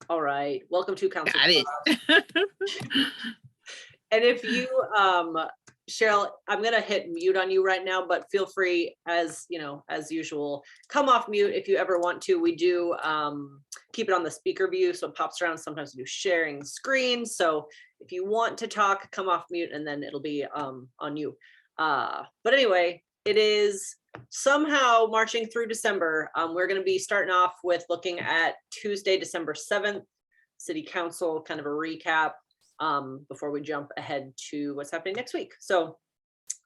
All right. Welcome to Council. Got it. And if you, Cheryl, I'm gonna hit mute on you right now, but feel free, as you know, as usual, come off mute if you ever want to. We do keep it on the speaker view, so it pops around. Sometimes we do sharing screen. So if you want to talk, come off mute, and then it'll be on you. But anyway, it is somehow marching through December. We're going to be starting off with looking at Tuesday, December 7th, City Council, kind of a recap before we jump ahead to what's happening next week. So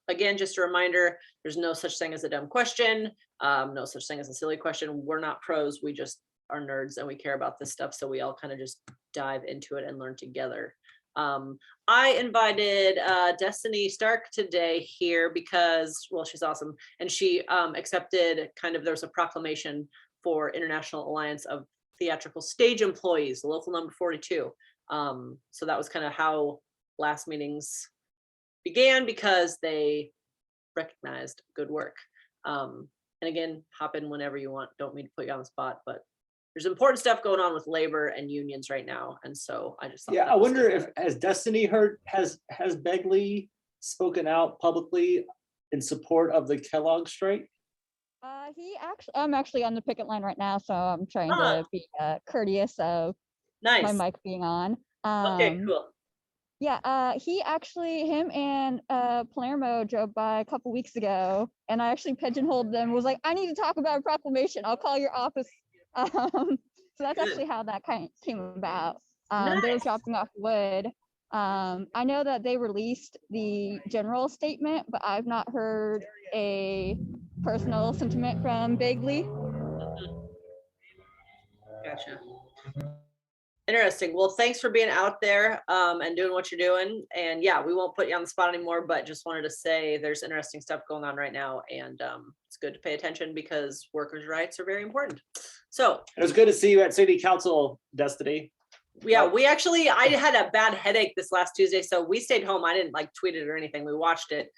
again, just a reminder, there's no such thing as a dumb question, no such thing as a silly question. We're not pros, we just are nerds and we care about this stuff. So we all kind of just dive into it and learn together. I invited Destiny Stark today here because, well, she's awesome. And she accepted there was a proclamation for International Alliance of Theatrical Stage Employees, local number 42. So that was kind of how last meetings began, because they recognized good work. And again, hop in whenever you want. Don't mean to put you on the spot, but there's important stuff going on with labor and unions right now. And so I just thought, yeah, I wonder if, has Destiny has Begley spoken out publicly in support of the Kellogg strike? I'm actually on the picket line right now, so I'm trying to be courteous of nice. my mic being on. Okay, cool. Yeah, him and Palermo drove by a couple weeks ago, and I actually pigeonholed them, was like, I need to talk about a proclamation. I'll call your office. So that's actually how that kind of came about. Nice. They were dropping off wood. I know that they released the general statement, but I've not heard a personal sentiment from Begley. Gotcha. Interesting. Well, thanks for being out there and doing what you're doing. And yeah, we won't put you on the spot anymore, but just wanted to say there's interesting stuff going on right now. And it's good to pay attention because workers' rights are very important. So it was good to see you at City Council, Destiny. Yeah, I had a bad headache this last Tuesday, so we stayed home. I didn't tweet it or anything. We watched it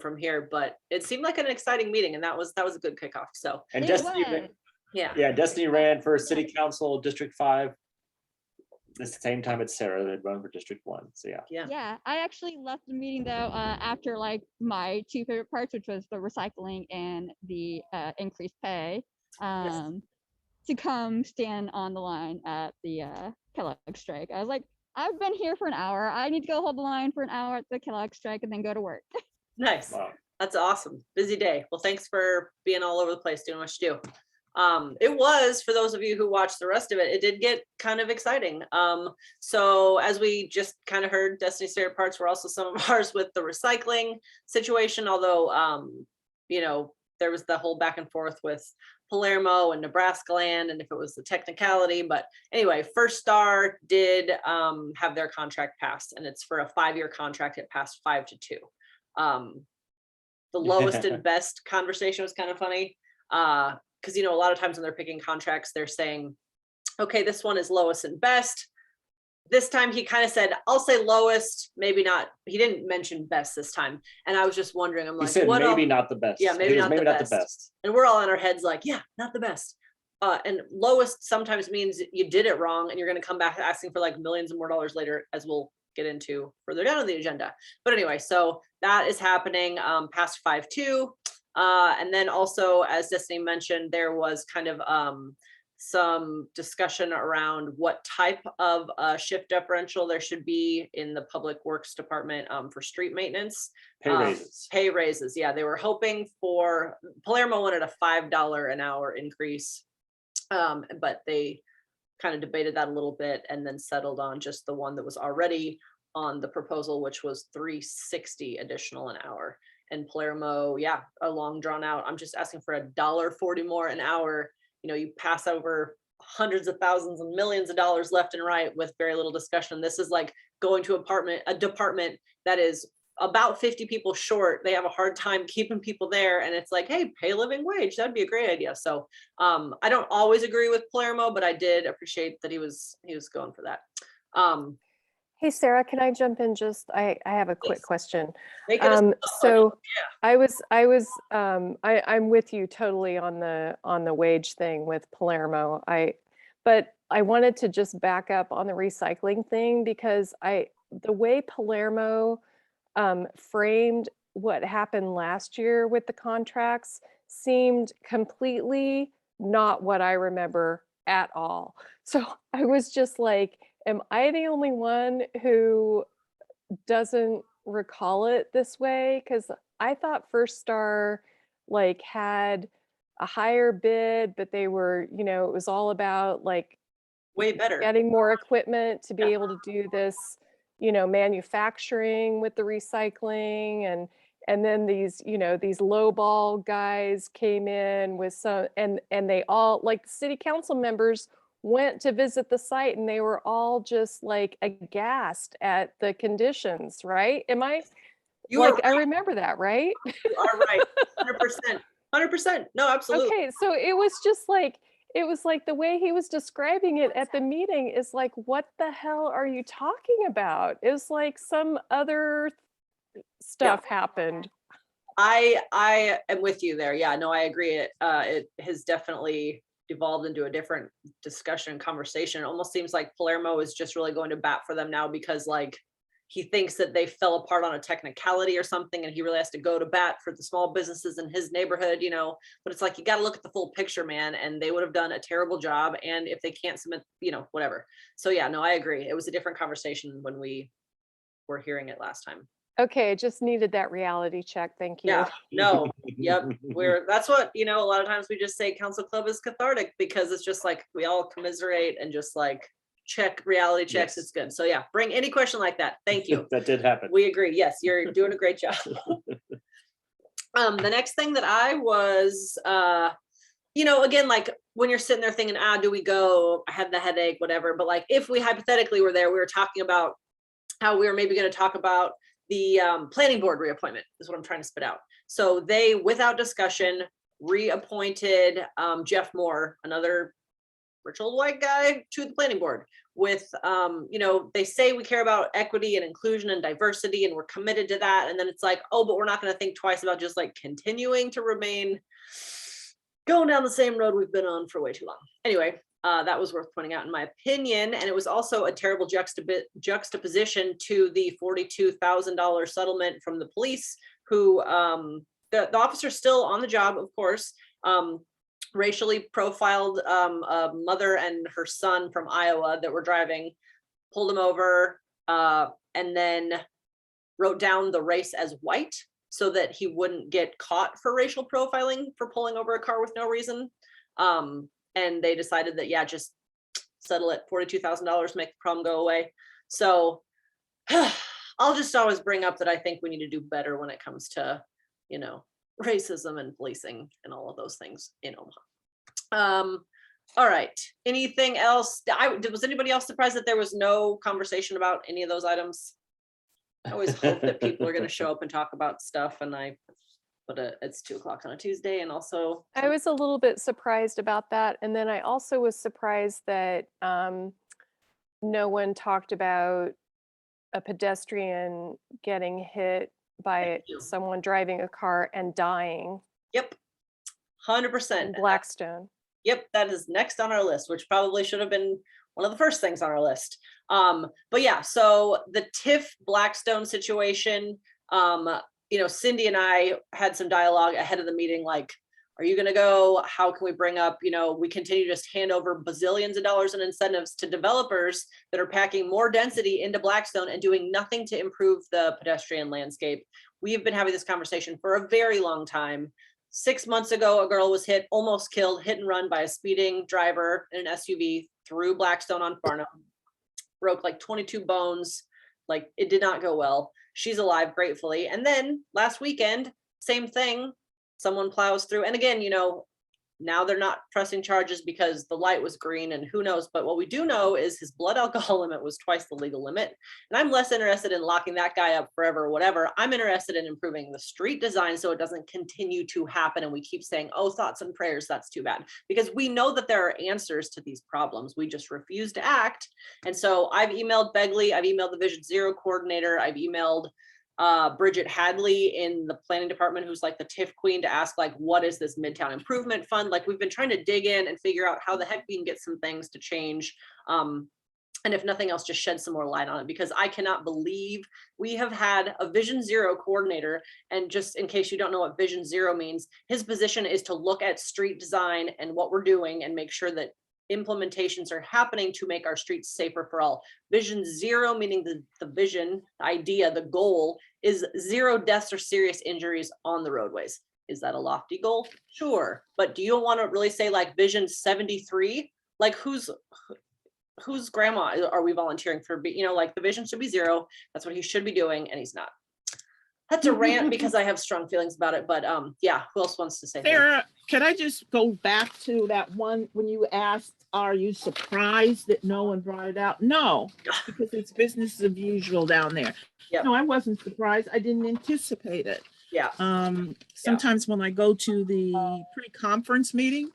from here, but it seemed like an exciting meeting, and that was a good kickoff. So and Destiny, Destiny ran for City Council District 5. At the same time as Sarah had run for District 1. So yeah. I actually left the meeting though after my two favorite parts, which was the recycling and the increased pay, to come stand on the line at the Kellogg strike. I was like, I've been here for an hour. I need to go hold the line for an hour at the Kellogg strike and then go to work. Nice. Wow. That's awesome. Busy day. Well, thanks for being all over the place, doing what you do. It was, for those of you who watched the rest of it, it did get kind of exciting. So as we just kind of heard, Destiny's favorite parts were also some of ours with the recycling situation, although, there was the whole back and forth with Palermo and Nebraska land and if it was the technicality. But anyway, First Star did have their contract passed, and it's for a 5-year contract. It passed 5-2. The lowest and best conversation was kind of funny. Because, a lot of times when they're picking contracts, they're saying, okay, this one is lowest and best. This time he kind of said, I'll say lowest, maybe not. He didn't mention best this time. And I was just wondering, I'm like, he said what maybe not the best. Yeah, maybe not the best. And we're all in our heads like, yeah, not the best. And lowest sometimes means you did it wrong and you're going to come back asking for millions of more dollars later, as we'll get into further down on the agenda. But anyway, so that is happening past 5-2. And then also, as Destiny mentioned, there was kind of some discussion around what type of shift differential there should be in the Public Works Department for street maintenance. Pay raises. Yeah, they were hoping for, Palermo wanted a $5 an hour increase, but they kind of debated that a little bit and then settled on just the one that was already on the proposal, which was $3.60 additional an hour. And Palermo, a long drawn out, I'm just asking for $1.40 more an hour. You pass over hundreds of thousands and millions of dollars left and right with very little discussion. This is like going to a department that is about 50 people short. They have a hard time keeping people there. And it's like, hey, pay living wage. That'd be a great idea. So I don't always agree with Palermo, but I did appreciate that he was going for that. Hey, Sarah, can I jump in? I have a quick question. So I'm with you totally on the wage thing with Palermo. But I wanted to just back up on the recycling thing because the way Palermo framed what happened last year with the contracts seemed completely not what I remember at all. So I was just like, am I the only one who doesn't recall it this way? Because I thought First Star like had a higher bid, but they were, it was all about like Way better. getting more equipment to be Yeah. able to do this, manufacturing with the recycling, and then these lowball guys came in with some, and they all, like, the city council members went to visit the site and they were all just like aghast at the conditions, right? Am I You are like, I remember that, right? You are right. 100%. 100%. No, absolutely. Okay, so it was just like, it was like the way he was describing it at the meeting is like, what the hell are you talking about? It was like some other stuff happened. I am with you there. Yeah, no, I agree. It has definitely devolved into a different discussion and conversation. It almost seems like Palermo is just really going to bat for them now because like he thinks that they fell apart on a technicality or something and he really has to go to bat for the small businesses in his neighborhood, but it's like you got to look at the full picture, man, and they would have done a terrible job, and if they can't submit, whatever. So yeah, no, I agree. It was a different conversation when we were hearing it last time. Okay, just needed that reality check. Thank you. Yeah, no, yep. That's what, a lot of times we just say council club is cathartic because it's just like we all commiserate and just like check reality checks. Yes. It's good. So yeah, bring any question like that. Thank you. That did happen. We agree. Yes, you're doing a great job. The next thing that I was, again, like when you're sitting there thinking, do we go? I had the headache, whatever. But like if we hypothetically were there, we were talking about how we were maybe going to talk about the planning board reappointment is what I'm trying to spit out. So they, without discussion, reappointed Jeff Moore, another rich old white guy, to the planning board with, they say we care about equity and inclusion and diversity and we're committed to that. And then it's like, oh, but we're not going to think twice about just like continuing to remain going down the same road we've been on for way too long. Anyway, that was worth pointing out in my opinion. And it was also a terrible juxtaposition to the $42,000 settlement from the police who, the officer's still on the job, of course, racially profiled a mother and her son from Iowa that were driving, pulled him over, and then wrote down the race as white so that he wouldn't get caught for racial profiling for pulling over a car with no reason. And they decided that, yeah, just settle it, $42,000, make the problem go away. So I'll just always bring up that I think we need to do better when it comes to, racism and policing and all of those things in Omaha. All right. Anything else? Was anybody else surprised that there was no conversation about any of those items? I always hope that people are going to show up and talk about stuff, but it's 2:00 on a Tuesday, and also I was a little bit surprised about that, and then I also was surprised that no one talked about a pedestrian getting hit by someone driving a car and dying. Yep, 100%. In Blackstone. Yep, that is next on our list, which probably should have been one of the first things on our list. But yeah, so the TIF Blackstone situation, Cindy and I had some dialogue ahead of the meeting, like, are you going to go? How can we bring up, we continue to just hand over bazillions of dollars in incentives to developers that are packing more density into Blackstone and doing nothing to improve the pedestrian landscape. We have been having this conversation for a very long time. 6 months ago, a girl was almost killed, hit and run by a speeding driver in an SUV through Blackstone on Farnham. Broke like 22 bones. Like, it did not go well. She's alive, gratefully. And then last weekend, same thing. Someone plows through. And again, now they're not pressing charges because the light was green and who knows. But what we do know is his blood alcohol limit was twice the legal limit. And I'm less interested in locking that guy up forever or whatever. I'm interested in improving the street design so it doesn't continue to happen. And we keep saying, oh, thoughts and prayers, that's too bad. Because we know that there are answers to these problems. We just refuse to act. And so I've emailed Begley, I've emailed the Vision Zero coordinator, I've emailed Bridget Hadley in the planning department, who's like the TIF queen, to ask like, what is this Midtown Improvement Fund? Like, we've been trying to dig in and figure out how the heck we can get some things to change. And if nothing else, just shed some more light on it, because I cannot believe we have had a Vision Zero coordinator. And just in case you don't know what Vision Zero means, his position is to look at street design and what we're doing and make sure that implementations are happening to make our streets safer for all. Vision Zero, meaning the vision, the idea, the goal is 0 deaths or serious injuries on the roadways. Is that a lofty goal? Sure. But do you want to really say like Vision 73? Like whose grandma are we volunteering for? You know, like the vision should be 0. That's what he should be doing, and he's not. That's a rant because I have strong feelings about it. But yeah, who else wants to say? Sarah, can I just go back to that one when you asked, are you surprised that no one brought it out? No, because it's business as usual down there. Yep. No, I wasn't surprised. I didn't anticipate it. Yeah. Sometimes when I go to the pre-conference meeting,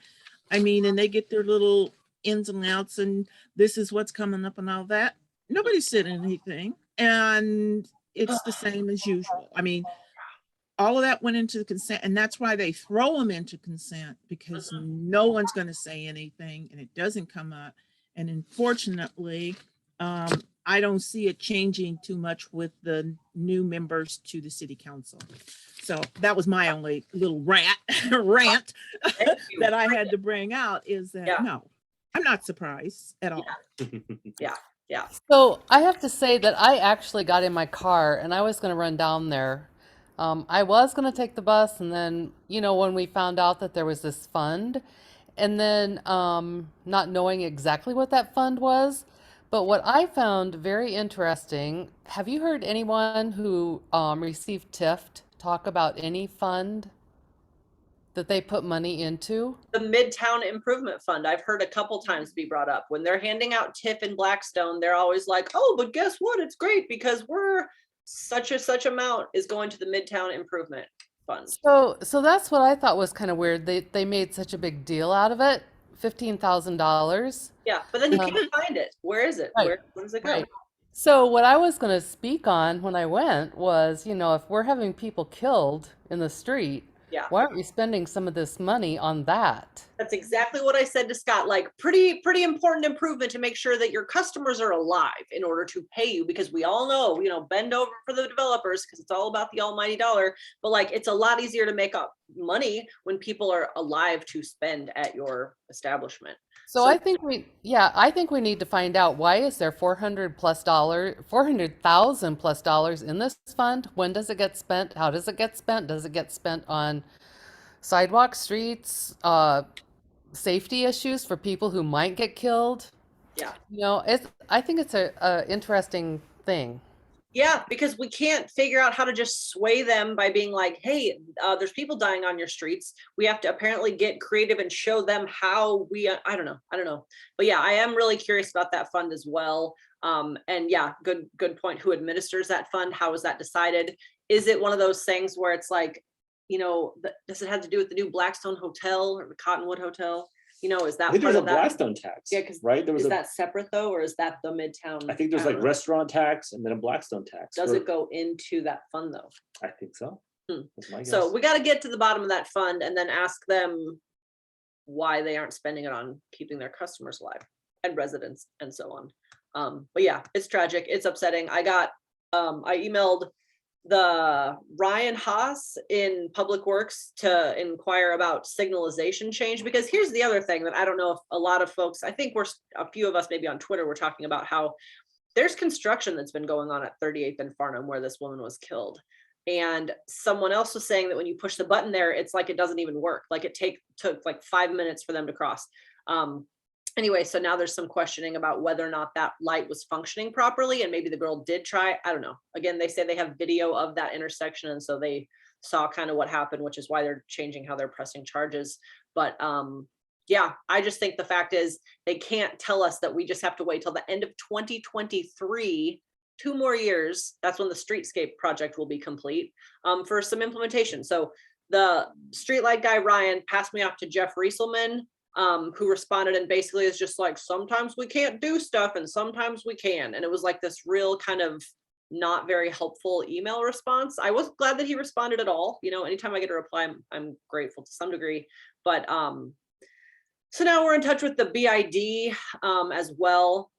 I mean, and they get their little ins and outs and this is what's coming up and all that. Nobody said anything. And it's the same as usual. I mean, all of that went into the consent, and that's why they throw them into consent, because no one's going to say anything and it doesn't come up. And unfortunately, I don't see it changing too much with the new members to the city council. So that was my only little rant that I had to bring out, is that no, I'm not surprised at all. Yeah. So I have to say that I actually got in my car and I was going to run down there. I was going to take the bus, and then, you know, when we found out that there was this fund, and then not knowing exactly what that fund was. But what I found very interesting, have you heard anyone who received TIF talk about any fund that they put money into? The Midtown Improvement Fund, I've heard a couple times be brought up. When they're handing out TIF in Blackstone, they're always like, oh, but guess what? It's great because we're such amount is going to the Midtown Improvement Fund. So that's what I thought was kind of weird. They made such a big deal out of it. $15,000. Yeah, but then you can't find it. Where is it? Right. Where does it go? Right. So what I was going to speak on when I went was, you know, if we're having people killed in the street, why aren't we spending some of this money on that? That's exactly what I said to Scott. Like, pretty important improvement to make sure that your customers are alive in order to pay you, because we all know, you know, bend over for the developers because it's all about the almighty dollar. But like, it's a lot easier to make up money when people are alive to spend at your establishment. So I think we need to find out, why is there $400,000+ in this fund? When does it get spent? How does it get spent? Does it get spent on sidewalks, streets, safety issues for people who might get killed? Yeah. You know, I think it's a interesting thing. Yeah, because we can't figure out how to just sway them by being like, hey, there's people dying on your streets. We have to apparently get creative and show them how we, I don't know. But yeah, I am really curious about that fund as well. And yeah, good point. Who administers that fund? How is that decided? Is it one of those things where it's like, you know, does it have to do with the new Blackstone Hotel or the Cottonwood Hotel? You know, is that I think part there's of a that? Blackstone tax, Yeah, because right? There was is that separate though, or is that the Midtown? I think there's like don't know. restaurant tax and then a Blackstone tax. Does it go into that fund though? I think so. That's my guess. So we got to get to the bottom of that fund and then ask them why they aren't spending it on keeping their customers alive and residents and so on. But yeah, it's tragic. It's upsetting. I emailed the Ryan Haas in Public Works to inquire about signalization change, because here's the other thing that I don't know if a lot of folks, I think a few of us maybe on Twitter, we're talking about how there's construction that's been going on at 38th and Farnham where this woman was killed. And someone else was saying that when you push the button there, it's like it doesn't even work. Like it took like 5 minutes for them to cross. Anyway, so now there's some questioning about whether or not that light was functioning properly, and maybe the girl did try. I don't know. Again, they say they have video of that intersection, and so they saw kind of what happened, which is why they're changing how they're pressing charges. But yeah, I just think the fact is they can't tell us that we just have to wait till the end of 2023, 2 more years. That's when the streetscape project will be complete for some implementation. So the streetlight guy, Ryan, passed me off to Jeff Rieselman, who responded and basically is just like, sometimes we can't do stuff and sometimes we can. And it was like this real kind of not very helpful email response. I was glad that he responded at all. You know, anytime I get a reply, I'm grateful to some degree. But so now we're in touch with the BID as well.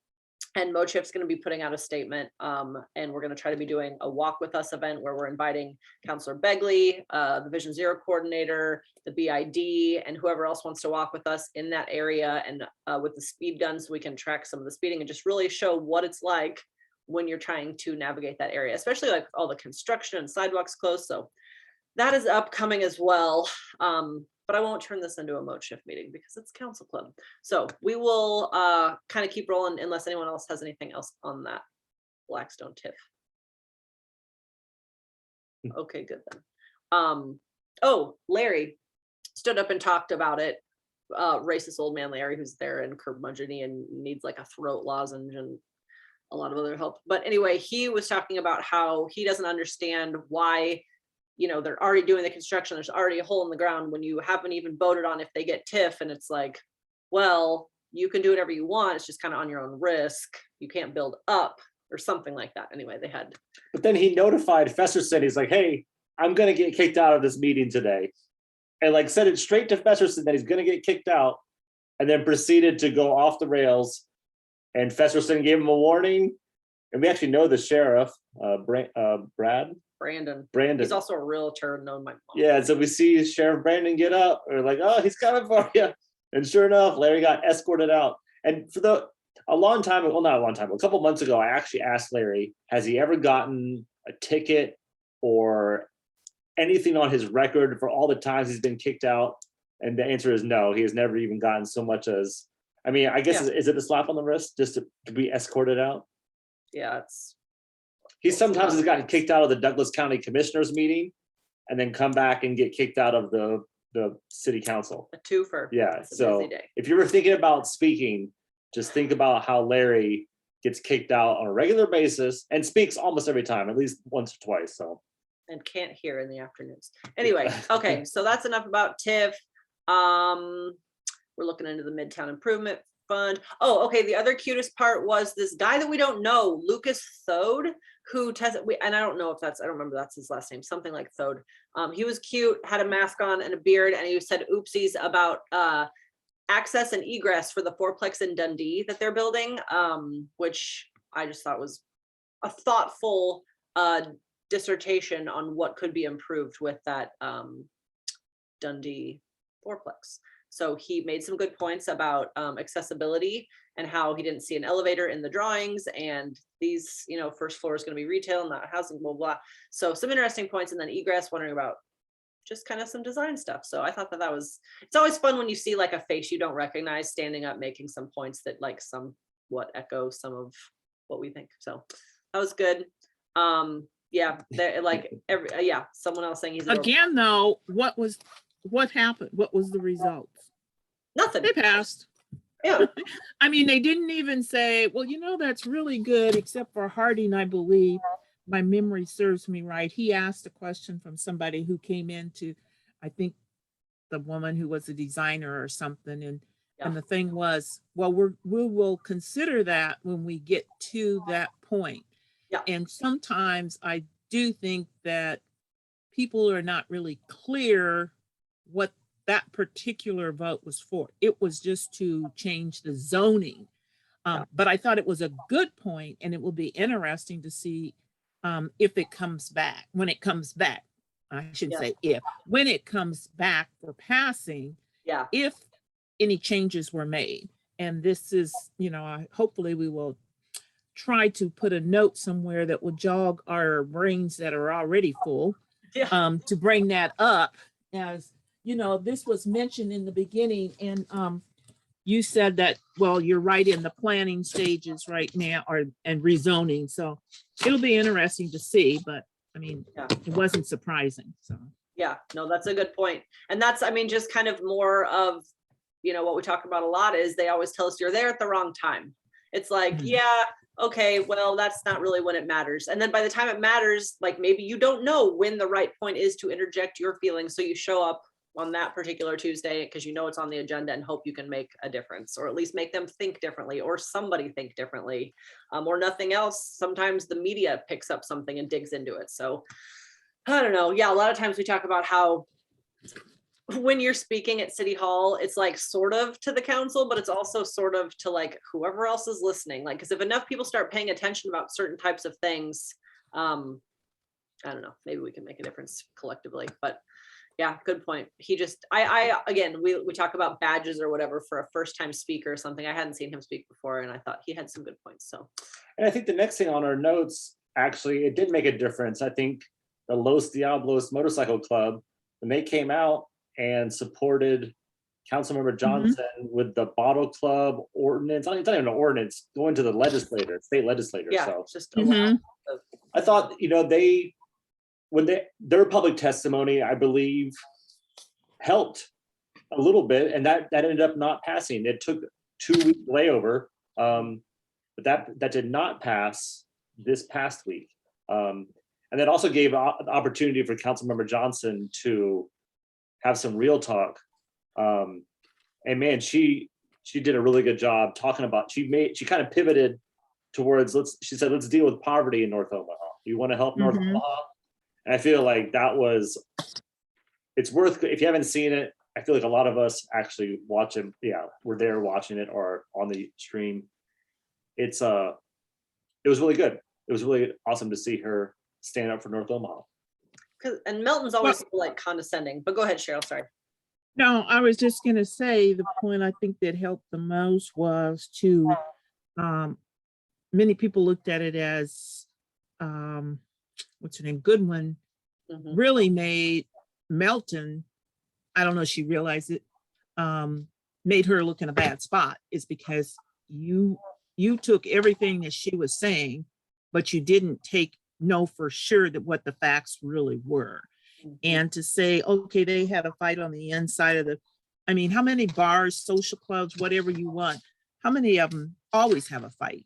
And MoChip's going to be putting out a statement, and we're going to try to be doing a walk with us event where we're inviting Councillor Begley, the Vision Zero coordinator, the BID, and whoever else wants to walk with us in that area, and with the speed gun, so we can track some of the speeding and just really show what it's like when you're trying to navigate that area, especially like all the construction and sidewalks close. So that is upcoming as well. But I won't turn this into a MoChip meeting because it's Council Club. So we will kind of keep rolling unless anyone else has anything else on that Blackstone TIF. Okay, good then. Oh, Larry stood up and talked about it. Racist old man Larry, who's there in curmudgeon and needs like a throat lozenge and a lot of other help. But anyway, he was talking about how he doesn't understand why, you know, they're already doing the construction, there's already a hole in the ground when you haven't even voted on if they get TIF. And it's like, well, you can do whatever you want, it's just kind of on your own risk. You can't build up or something like that. Anyway, they had. But then he notified Festerson, he's like, hey, I'm gonna get kicked out of this meeting today. And like said it straight to Festerson that he's gonna get kicked out, and then proceeded to go off the rails. And Festerson gave him a warning. And we actually know the sheriff, Brandon. He's also a realtor, known my mom. Yeah, so we see Sheriff Brandon get up. We're like, oh, he's coming for you. And sure enough, Larry got escorted out. And for a long time, well, not a long time, a couple months ago, I actually asked Larry, has he ever gotten a ticket or anything on his record for all the times he's been kicked out? And the answer is no, he has never even gotten so much as, I mean, I guess, is it a slap on the wrist just to be escorted out? Yeah, it's. He sometimes has gotten kicked out of the Douglas County Commissioners meeting and then come back and get kicked out of the city council. A twofer. Yeah, It's a so busy day. if you were thinking about speaking, just think about how Larry gets kicked out on a regular basis and speaks almost every time, at least once or twice, so. And can't hear in the afternoons. Anyway, okay, so that's enough about TIF. We're looking into the Midtown Improvement Fund. Oh, okay, the other cutest part was this guy that we don't know, Lucas Thode, who tested, and I don't know if that's, I don't remember that's his last name, something like Thode. He was cute, had a mask on and a beard, and he said oopsies about access and egress for the fourplex in Dundee that they're building, which I just thought was a thoughtful dissertation on what could be improved with that Dundee fourplex. So he made some good points about accessibility and how he didn't see an elevator in the drawings, and these, you know, first floor is going to be retail, not housing, blah, blah. So some interesting points, and then egress, wondering about just kind of some design stuff. So I thought that was, it's always fun when you see like a face you don't recognize standing up, making some points that like somewhat echo some of what we think. So that was good. Yeah, like someone else saying he's again though, what happened? What was the result? Nothing. They passed. Yeah. I mean, they didn't even say, well, you know, that's really good, except for Harding, I believe. My memory serves me right. He asked a question from somebody who came into, I think, the woman who was a designer or something. And the thing was, well, we will consider that when we get to that point. Yeah. And sometimes I do think that people are not really clear what that particular vote was for. It was just to change the zoning. But I thought it was a good point, and it will be interesting to see if it comes back, when it comes back. I should say if, when it comes back for passing, if any changes were made. And this is, you know, hopefully we will try to put a note somewhere that will jog our brains that are already full, to bring that up. As you know, this was mentioned in the beginning, and you said that, well, you're right in the planning stages right now, and rezoning. So it'll be interesting to see, but I mean, it wasn't surprising. So yeah, no, that's a good point. And that's, I mean, just kind of more of, you know, what we talk about a lot is they always tell us you're there at the wrong time. It's like, okay, well, that's not really when it matters. And then by the time it matters, like maybe you don't know when the right point is to interject your feelings. So you show up on that particular Tuesday, because you know it's on the agenda, and hope you can make a difference, or at least make them think differently, or somebody think differently, or nothing else. Sometimes the media picks up something and digs into it. So I don't know. Yeah, a lot of times we talk about how when you're speaking at City Hall, it's like sort of to the council, but it's also sort of to like whoever else is listening. Like, because if enough people start paying attention about certain types of things, I don't know, maybe we can make a difference collectively. But yeah, good point. He just, again, we talk about badges or whatever for a first time speaker or something. I hadn't seen him speak before, and I thought he had some good points. So, And I think the next thing on our notes, actually, it did make a difference. I think the Los Diablos Motorcycle Club, when they came out and supported Councilmember Johnson with the bottle club ordinance, it's not even an ordinance, going to the legislator, state legislator. yeah, So it's just a lot of, I thought, their public testimony, I believe, helped a little bit, and that ended up not passing. It took 2-week layover, but that did not pass this past week. And that also gave the opportunity for Councilmember Johnson to have some real talk. And man, she did a really good job talking about. She kind of pivoted towards she said, let's deal with poverty in North Omaha. You want to help North Omaha? And I feel like it's worth, if you haven't seen it, I feel like a lot of us actually watch it. Yeah, we're there watching it or on the stream. It was really good. It was really awesome to see her stand up for North Omaha. and Melton's always like condescending, but go ahead, Cheryl, sorry. No, I was just gonna say the point I think that helped the most was to, many people looked at it as, what's her name, Goodwin, really made Melton, I don't know if she realized it, made her look in a bad spot, is because you took everything that she was saying, but you didn't know for sure that what the facts really were. And to say, okay, they had a fight on the inside of I mean, how many bars, social clubs, whatever you want, how many of them always have a fight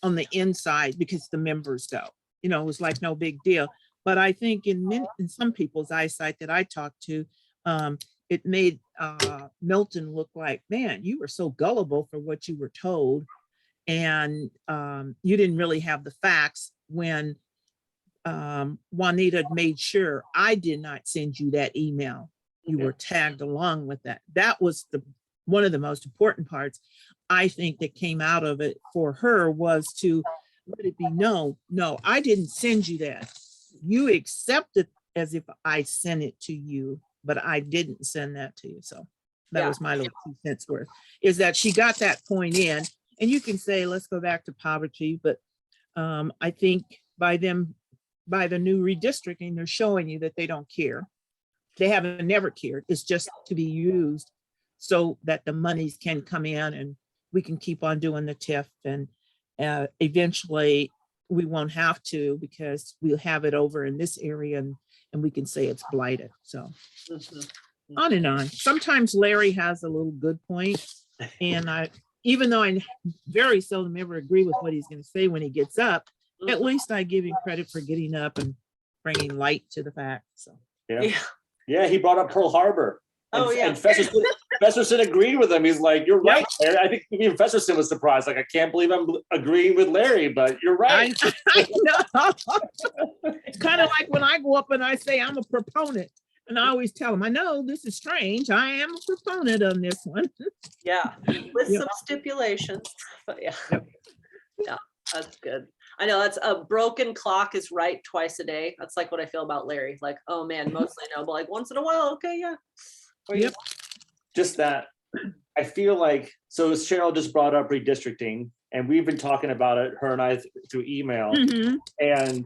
on the inside because the members go? It was like no big deal. But I think in some people's eyesight that I talked to, it made Milton look like, man, you were so gullible for what you were told. And you didn't really have the facts when Juanita made sure I did not send you that email. You were tagged along with that. That was one of the most important parts, I think, that came out of it for her, was to let it be known, no, I didn't send you that. You accept it as if I sent it to you, but I didn't send that to you. So that was my little 2 cents worth, is that she got that point in. And you can say, let's go back to poverty, but I think by the new redistricting, they're showing you that they don't care. They haven't never cared. It's just to be used so that the monies can come in and we can keep on doing the TIF, and eventually we won't have to, because we'll have it over in this area and we can say it's blighted. So on and on. Sometimes Larry has a little good point, and even though I very seldom ever agree with what he's going to say when he gets up, at least I give him credit for getting up and bringing light to the fact. So yeah, he brought up Pearl Harbor. And, and Festerson agreed with him. He's like, you're right, Larry. I think even Festerson was surprised. Like, I can't believe I'm agreeing with Larry, but you're right. I know. Kind of like when I go up and I say I'm a proponent, and I always tell them, I know this is strange. I am a proponent on this one. With some stipulations, but yeah, that's good. I know that's a broken clock is right twice a day. That's like what I feel about Larry. Like, oh man, mostly no, but like once in a while, okay, yeah. Just that, I feel like, so Cheryl just brought up redistricting, and we've been talking about it, her and I, through email. And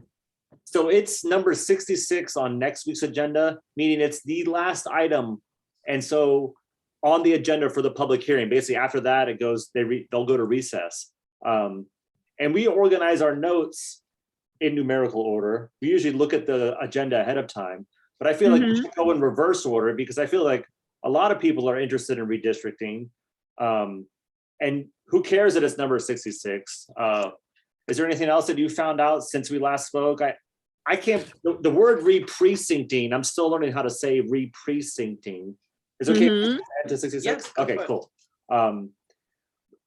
so it's number 66 on next week's agenda, meaning it's the last item. And so on the agenda for the public hearing, basically after that, it goes, they'll go to recess. And we organize our notes in numerical order. We usually look at the agenda ahead of time, but I feel like we should go in reverse order, because I feel like a lot of people are interested in redistricting. And who cares that it's number 66? Is there anything else that you found out since we last spoke? I can't, the word re-precincting, I'm still learning how to say re-precincting. Is it okay Mhm. to 66? Yes, go Okay, for it. cool.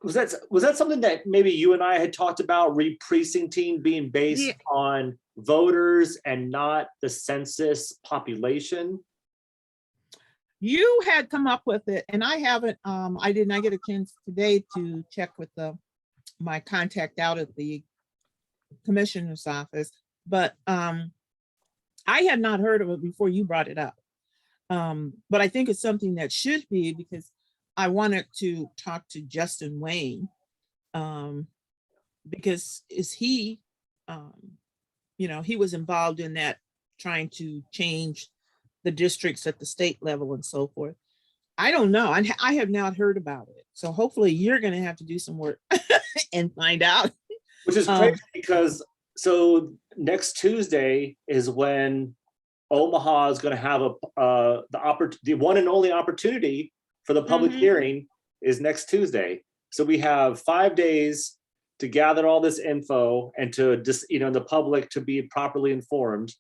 Was that something that maybe you and I had talked about, re-precincting being based Yeah. on voters and not the census population? You had come up with it, and I haven't, I did not get a chance today to check with my contact out at the commissioner's office, but I had not heard of it before you brought it up. But I think it's something that should be, because I wanted to talk to Justin Wayne, because he he was involved in that, trying to change the districts at the state level and so forth. I don't know. I have not heard about it. So hopefully you're going to have to do some work and find out. Which is crazy because so next Tuesday is when Omaha is going to have the one and only opportunity for the public Mhm. hearing is next Tuesday. So we have 5 days to gather all this info and to just, the public to be properly informed.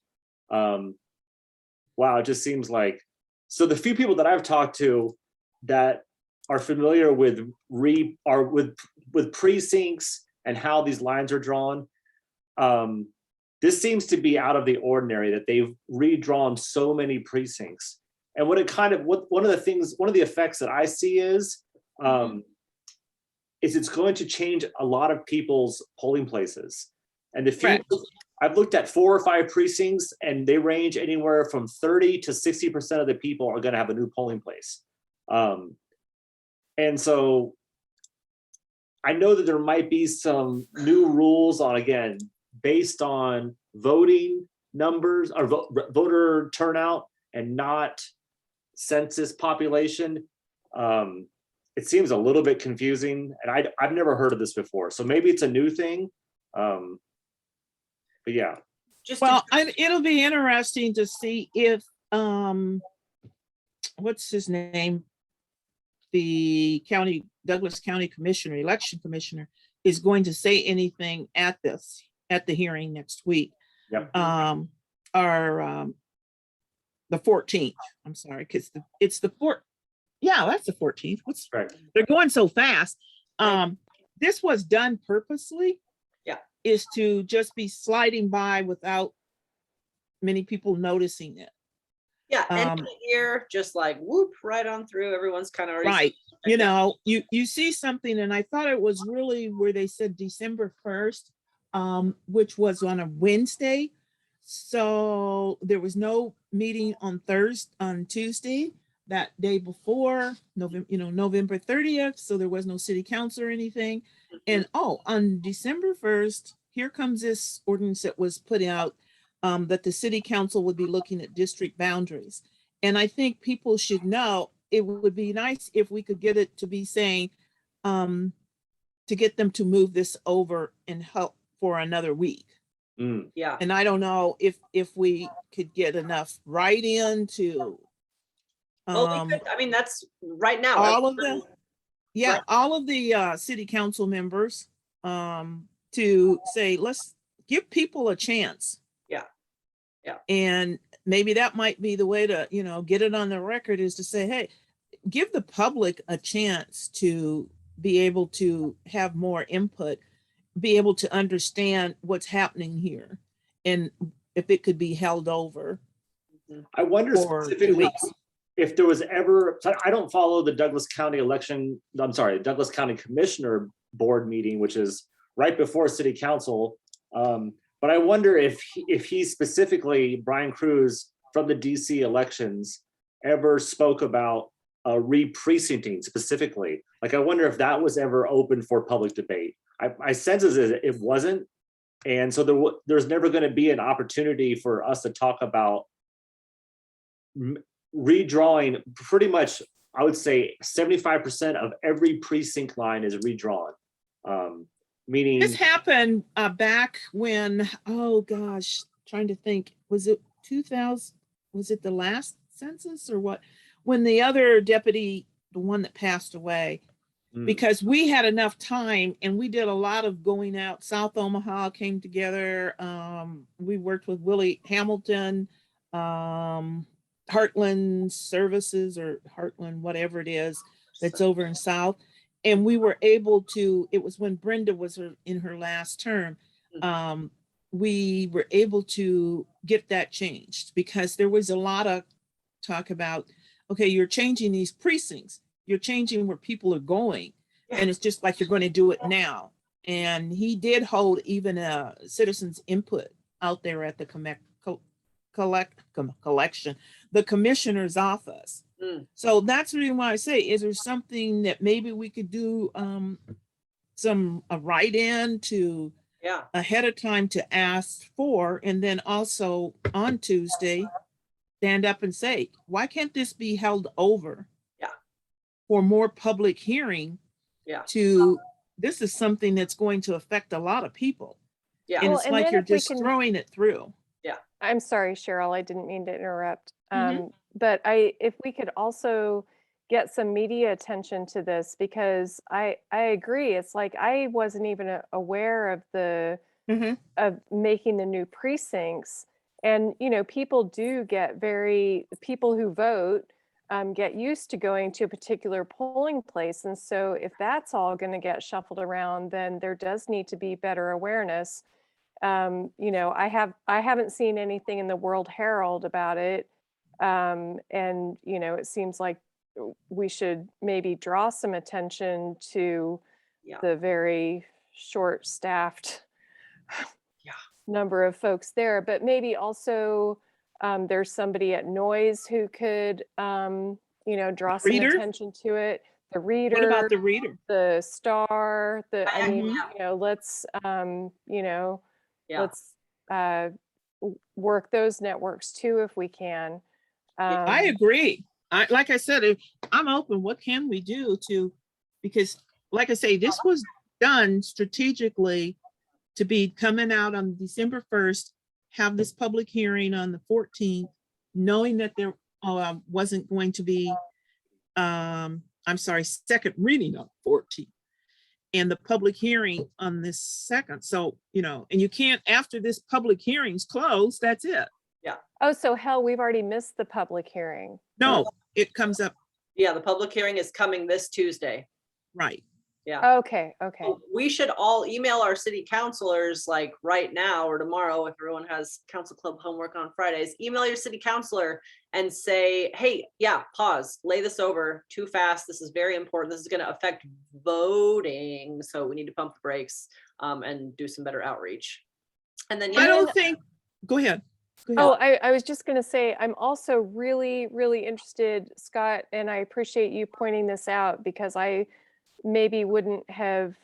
Wow, it just seems like, so the few people that I've talked to that are familiar with with precincts and how these lines are drawn, this seems to be out of the ordinary that they've redrawn so many precincts. And one of the effects that I see is it's going to change a lot of people's polling places. And the few, Correct. I've looked at 4 or 5 precincts, and they range anywhere from 30 to 60% of the people are going to have a new polling place. And so I know that there might be some new rules on, again, based on voting numbers or voter turnout and not census population. It seems a little bit confusing, and I've never heard of this before. So maybe it's a new thing. But yeah. Well, it'll be interesting to see if what's his name, the Douglas County Commissioner, election commissioner, is going to say anything at the hearing next week. Yep. Or the 14th. I'm sorry, because it's the 4th. Yeah, that's the 14th. Right. They're going so fast. This was done purposely. Yeah. Is to just be sliding by without many people noticing it. Yeah, end of the year, just like whoop, right on through. Everyone's kind of already Right. You see something, and I thought it was really where they said December 1st, which was on a Wednesday. So there was no meeting on Tuesday, that day before November 30th. So there was no city council or anything. And on December 1st, here comes this ordinance that was put out, that the city council would be looking at district boundaries. And I think people should know, it would be nice if we could get it to be saying, to get them to move this over and help for another week. Yeah. And I don't know if we could get enough write-in to Well, we could, I mean, that's right now. all of the Right. all of the city council members, to say, let's give people a chance. Yeah. Yeah. And maybe that might be the way to, get it on the record, is to say, hey, give the public a chance to be able to have more input, be able to understand what's happening here, and if it could be held over I wonder for 2 specifically weeks. if there was ever, so I don't follow the Douglas County Douglas County Commissioner Board meeting, which is right before City Council. But I wonder if he specifically, Brian Cruz from the DC elections, ever spoke about re-precincting specifically. Like, I wonder if that was ever open for public debate. I sense it wasn't. And so there's never going to be an opportunity for us to talk about redrawing. Pretty much, I would say 75% of every precinct line is redrawn. Meaning This happened back when, oh gosh, trying to think, was it 2000? Was it the last census or what? When the other deputy, the one that passed away, because we had enough time and we did a lot of going out. South Omaha came together. We worked with Willie Hamilton, Heartland Services or Heartland, whatever it is, that's over in South. And we were able to, it was when Brenda was in her last term. We were able to get that changed because there was a lot of talk about, okay, you're changing these precincts, you're changing where people are going. And it's just like you're going to do it now. And he did hold even a citizens input out there at the collection, the commissioner's office. So that's the reason why I say, is there something that maybe we could do a write-in to ahead of time to ask for, and then also on Tuesday, stand up and say, why can't this be held over for more public hearing? This is something that's going to affect a lot of people. And Well, it's and like then you're if we just can- throwing it through. I'm sorry, Cheryl, I didn't mean to interrupt. But if we could also get some media attention to this, because I agree. It's like, I wasn't even aware of of making the new precincts. And, you know, people do get people who vote get used to going to a particular polling place. And so if that's all going to get shuffled around, then there does need to be better awareness. You know, I haven't seen anything in the World Herald about it. And, you know, it seems like we should maybe draw some attention to the very short-staffed number of folks there, but maybe also there's somebody at Noise who could, you know, draw some attention to it. The Reader. What about the Reader? The Star. I mean, you know, let's, you know, let's work those networks too if we can. I agree. Like I said, I'm open. What can we do because like I say, this was done strategically to be coming out on December 1st, have this public hearing on the 14th, knowing that there wasn't going to be, second reading on 14th, and the public hearing on this second. So, you know, and you can't, after this public hearing's closed, that's it. Oh, so hell, we've already missed the public hearing. No, it comes up. Yeah, the public hearing is coming this Tuesday. Right. Okay. So we should all email our city councilors like right now or tomorrow, if everyone has council club homework on Fridays, email your city councilor and say, hey, pause, lay this over too fast. This is very important. This is going to affect voting. So we need to pump the brakes and do some better outreach. And then I don't think, go ahead. Oh, I was just going to say, I'm also really, really interested, Scott, and I appreciate you pointing this out because I maybe wouldn't have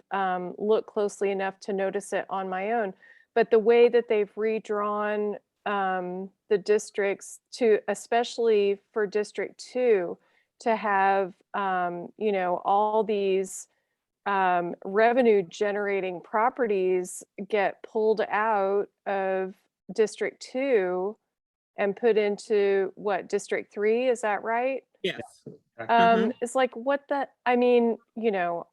looked closely enough to notice it on my own. But the way that they've redrawn the districts to, especially for District 2, to have, you know, all these revenue generating properties get pulled out of District 2 and put into District 3, is that right? Yes. It's like, I mean, you know,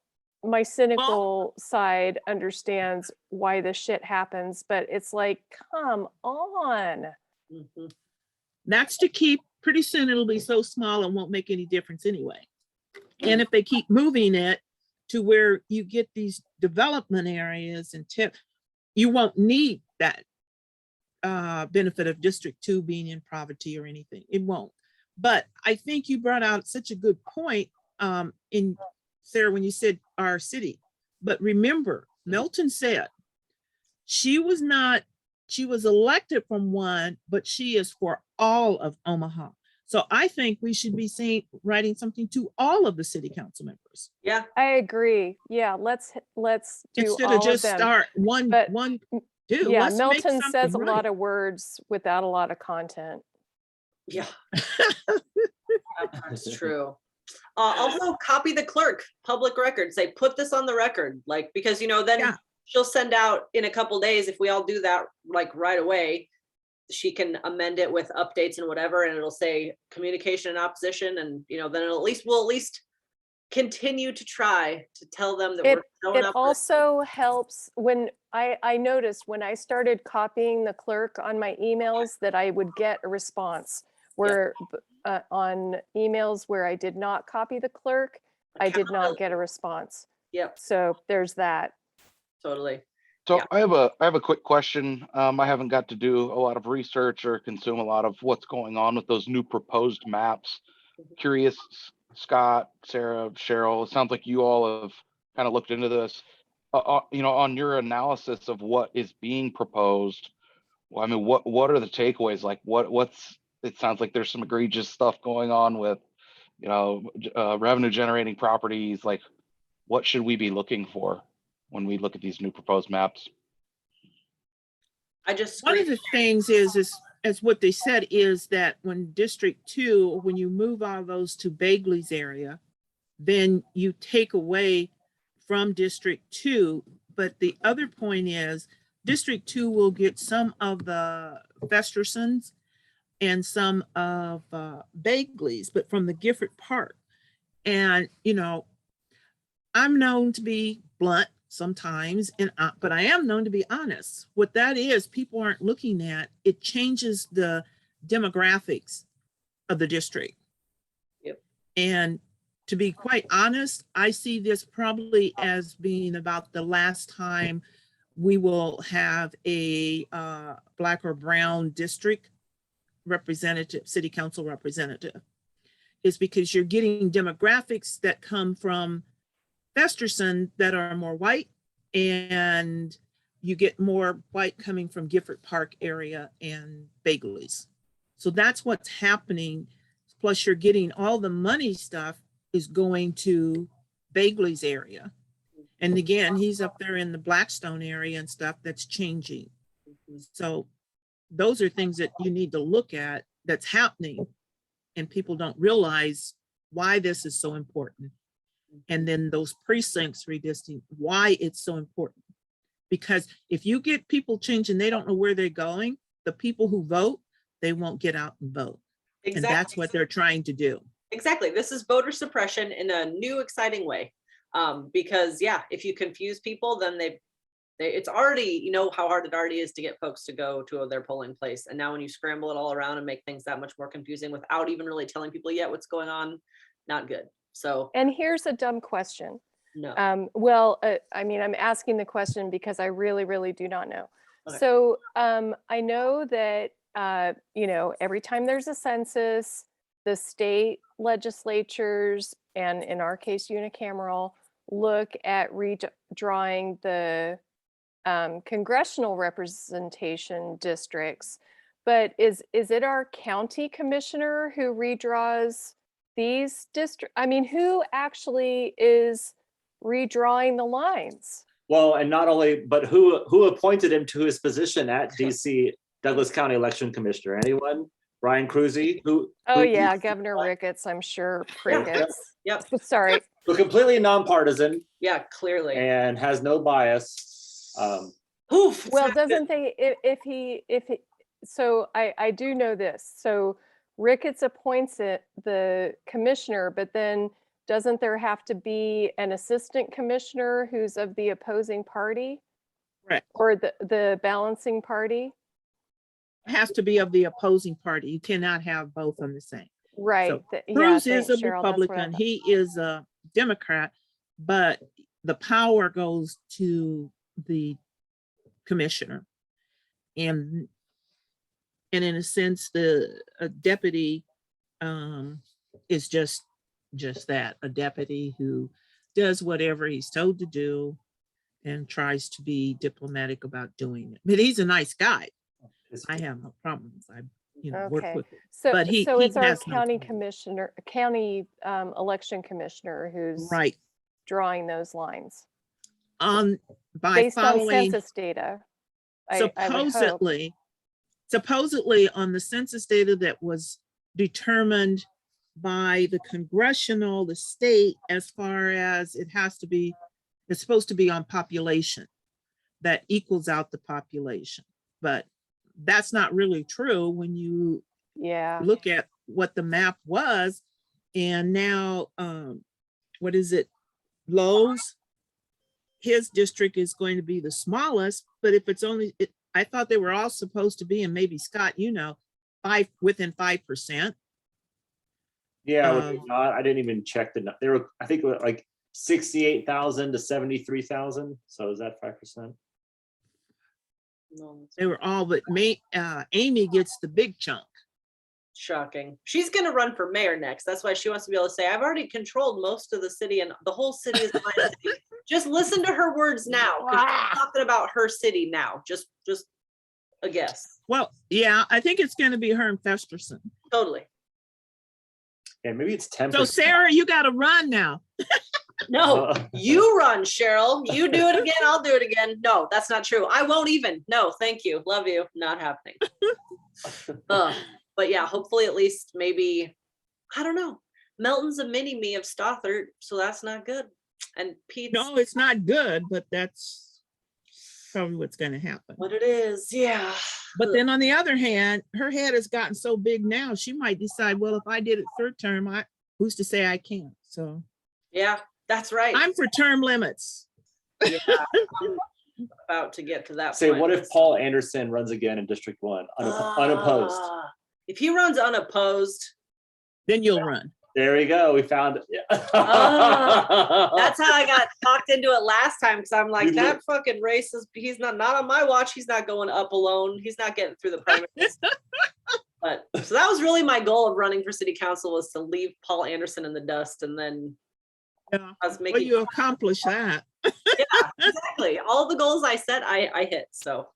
my cynical side understands why this shit happens, but it's like, come on. That's to keep, pretty soon it'll be so small it won't make any difference anyway. And if they keep moving it to where you get these development areas and you won't need that benefit of District 2 being in poverty or anything. It won't. But I think you brought out such a good point in Sarah, when you said our city. But remember, Milton said she was elected from one, but she is for all of Omaha. So I think we should be writing something to all of the city council members. Yeah, I agree. Yeah, let's do instead all of just them. start one. Yeah, Let's make Milton says a something lot right. of words without a lot of content. yeah. That's true. Also copy the clerk, public record, say, put this on the record, like, because, you know, then she'll send out in a couple days, if we all do that, like right away, she can amend it with updates and whatever, and it'll say communication and opposition, and, you know, then we'll at least continue to try to tell them that It, we're showing it up. also helps when I noticed when I started copying the clerk on my emails that I would get a response where on emails where I did not copy the clerk, I did not get a response. Yep, So there's that. totally. So Yeah. I have a quick question. I haven't got to do a lot of research or consume a lot of what's going on with those new proposed maps. Curious, Scott, Sarah, Cheryl, it sounds like you all have kind of looked into this. On your analysis of what is being proposed, well, I mean, what are the takeaways? Like it sounds like there's some egregious stuff going on with, revenue generating properties. Like, what should we be looking for when we look at these new proposed maps? I just One of the things is as what they said is that when District 2, when you move all those to Bagley's area, then you take away from District 2. But the other point is District 2 will get some of the Festersons and some of Bagley's, but from the Gifford Park. And, I'm known to be blunt sometimes, but I am known to be honest. What that is, people aren't looking at, it changes the demographics of the district. Yep. And to be quite honest, I see this probably as being about the last time we will have a Black or brown district representative, city council representative, is because you're getting demographics that come from Festerson that are more white, and you get more white coming from Gifford Park area and Bagley's. So that's what's happening. Plus you're getting all the money stuff is going to Bagley's area. And again, he's up there in the Blackstone area and stuff that's changing. So those are things that you need to look at that's happening, and people don't realize why this is so important. And then those precincts redistricting, why it's so important. Because if you get people changing, they don't know where they're going, the people who vote, they won't get out and vote. Exactly. And that's what they're trying to do. Exactly. This is voter suppression in a new, exciting way. Because if you confuse people, then it's already, how hard it already is to get folks to go to their polling place. And now when you scramble it all around and make things that much more confusing without even really telling people yet what's going on, not good. So, And here's a dumb question. no. I'm asking the question because I really, really do not know. Okay. So I know that, every time there's a census, the state legislatures, and in our case, unicameral, look at redrawing the congressional representation districts. But is it our county commissioner who redraws these districts? I mean, who actually is redrawing the lines? Well, and not only, but who appointed him to his position at DC Douglas County Election Commissioner? Anyone? Brian Cruzy? Governor Ricketts, I'm sure. Ricketts. Yep. Sorry. So completely nonpartisan Yeah, clearly. and has no bias. Oof. Well, doesn't so I do know this. So Ricketts appoints the commissioner, but then doesn't there have to be an assistant commissioner who's of the opposing party? Right. Or the balancing party? It has to be of the opposing party. You cannot have both on the same. Right. So Yeah, Cruz is thanks, a Cheryl. That's what I Republican. thought. He is a Democrat, but the power goes to the commissioner. And in a sense, the deputy is just that, a deputy who does whatever he's told to do and tries to be diplomatic about doing it. But he's a nice guy. I have no problems. I work Okay. with him. So, But he it's our has no county problem. commissioner, county election commissioner who's Right. drawing those lines By based on following census data. I would hope. supposedly on the census data that was determined by the congressional, the state, as far as it's supposed to be on population that equals out the population. But that's not really true when you Yeah. look at what the map was. And now what is it, Lowe's, his district is going to be the smallest, but if it's only, I thought they were all supposed to be, and maybe Scott, you know, within 5%. Yeah, I didn't even check they were, I think, like 68,000 to 73,000. So is that 5%? No, They were all, but Amy gets the big chunk. shocking. She's going to run for mayor next. That's why she wants to be able to say, I've already controlled most of the city and the whole city is my city. Just listen to her words now. 'Cause she's talking about her city now. Just a guess. Well, yeah, I think it's going to be her and Festerson. Totally. Yeah, maybe it's 10%. So Sarah, you got to run now. No, you run, Cheryl. You do it again. I'll do it again. No, that's not true. I won't even. No, thank you. Love you. Not happening. But yeah, hopefully at least maybe, I don't know. Melton's a mini me of Stothard, so that's not good. And Pete's No, it's not good, but that's probably what's going to happen. what it is. Yeah. But then on the other hand, her head has gotten so big now, she might decide, well, if I did it third term, who's to say I can't? So Yeah, that's right. I'm for term limits. Yeah, I'm about to get to that Say, point. what if Paul Anderson runs again in District 1, unopposed? If he runs unopposed, Then you'll run. There we go. We found it. that's how I got talked into it last time. Because I'm like, that fucking race is, he's not on my watch. He's not going up alone. He's not getting through the primaries. But so that was really my goal of running for city council, was to leave Paul Anderson in the dust. And then Yeah. I was Well, making, you accomplish that. yeah, exactly. All the goals I set, I hit. So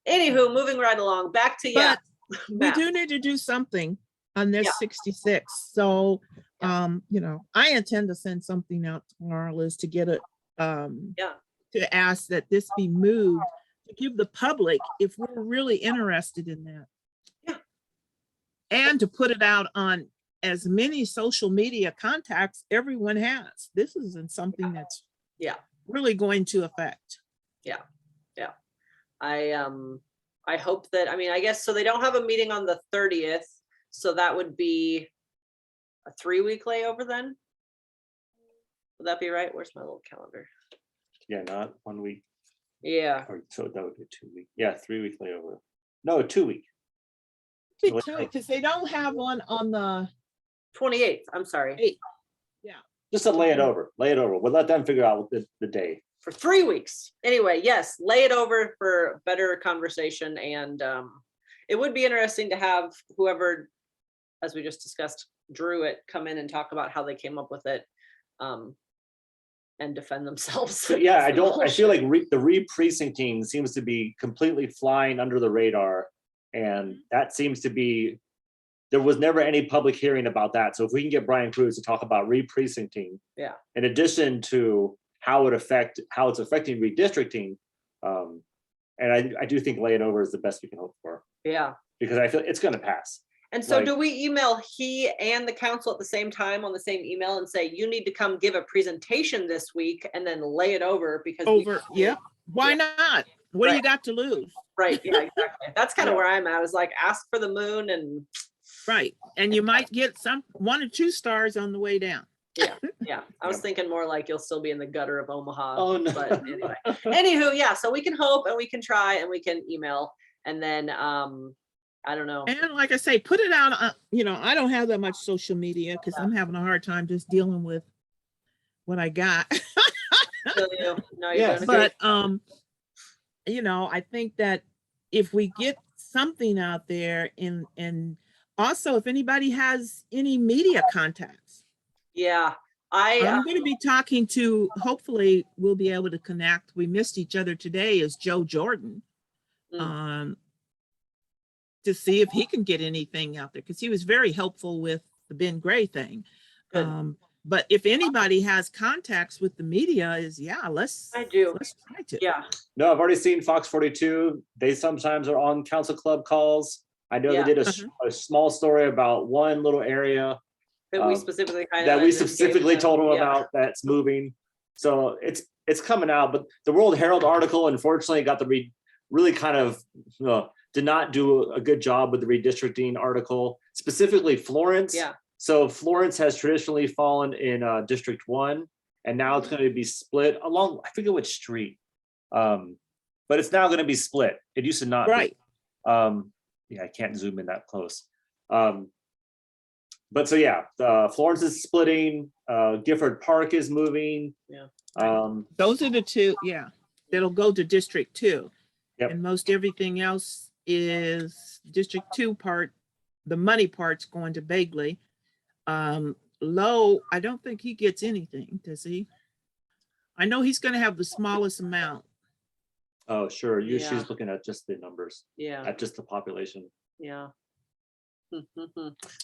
anywho, moving right along, back to, yeah. But we Matt. do need to do something on this Yeah. 66. So, you know, I intend to send something out tomorrow, Liz, to get it, to ask that this be moved, to give the public, if we're really interested in that. Yeah. And to put it out on as many social media contacts everyone has. This isn't something that's really going to affect. I hope that, I mean, I guess, so they don't have a meeting on the 30th. So that would be a 3-week layover then? Would that be right? Where's my little calendar? Yeah, not 1 week. Yeah. Or so that would be 2 week. Yeah, 3-week layover. No, 2 week. Because they don't have one on the 28th, I'm sorry. 8th. Just to lay it over. Lay it over. We'll let them figure out the day. For 3 weeks. Anyway, yes, lay it over for better conversation. And it would be interesting to have whoever, as we just discussed, drew it, come in and talk about how they came up with it, and defend themselves. So, yeah, I feel like the re-precincting seems to be completely flying under the radar. And that seems to be, there was never any public hearing about that. So if we can get Brian Cruz to talk about re-precincting, in addition to how it's affecting redistricting, and I do think lay it over is the best we can hope for. Yeah. Because I feel it's going to pass. And so do we email he and the council at the same time on the same email and say, you need to come give a presentation this week and then lay it over? Because why not? What do you got to lose? Right, yeah, exactly. That's kind of where I'm at, is like, ask for the moon and. Right, and you might get 1 or 2 stars on the way down. Yeah. I was thinking more like you'll still be in the gutter of Omaha. Oh, no. But anyway. Anywho, yeah, so we can hope and we can try and we can email, and then I don't know. And like I say, put it out, you know, I don't have that much social media because I'm having a hard time just dealing with what I got. No, you're doing But you know, I think that if we get something out there, and also if anybody has any media contacts. Yeah, I'm going to be talking to, hopefully we'll be able to connect. We missed each other today, is Joe Jordan, to see if he can get anything out there, because he was very helpful with the Ben Gray thing. But if anybody has contacts with the media, let's try to. Yeah. No, I've already seen Fox 42. They sometimes are on council club calls. I know they did a small story about one little area that we specifically told them about that's moving. So it's coming out. But the World Herald article, unfortunately, got really kind of did not do a good job with the redistricting article, specifically Florence. So Florence has traditionally fallen in District 1, and now it's going to be split along, I forget which street. But it's now going to be split. It used to not Right. be. Yeah, I can't zoom in that close. But so yeah, Florence is splitting, Gifford Park is moving. Yeah. Those are the two, yeah, that'll go to District 2. Yep. And most everything else is District 2 part, the money part's going to Bagley. Low, I don't think he gets anything, does he? I know he's gonna have the smallest amount. Oh, sure. Yeah. She's looking at just the numbers, Yeah, at just the population. yeah.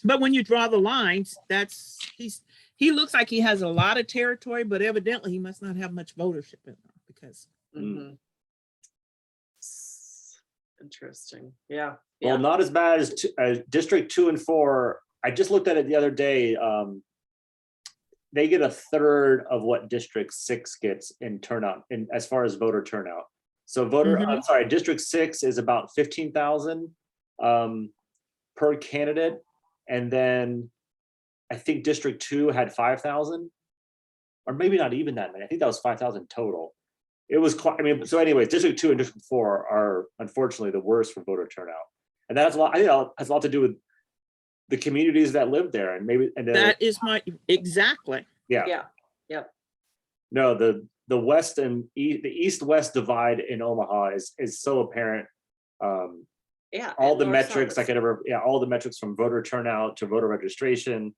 But when you draw the lines, that's, he looks like he has a lot of territory, but evidently he must not have much votership in there because. Mhm. Interesting. Yeah. Well, Yeah. not as bad as District 2 and 4. I just looked at it the other day. They get a third of what District 6 gets in turnout, in as far as voter turnout. So District 6 is about 15,000 per candidate, and then I think District 2 had 5,000, or maybe not even that many. I think that was 5,000 total. It was quite, I mean, so anyways, District 2 and District 4 are unfortunately the worst for voter turnout. And that's a lot, I think that has a lot to do with the communities that live there, and maybe, and That is my, exactly. yeah. Yeah. Yep. No, the west and the east-west divide in Omaha is so apparent. Yeah. All and the north-south metrics I is- could ever, yeah, all the metrics from voter turnout to voter registration,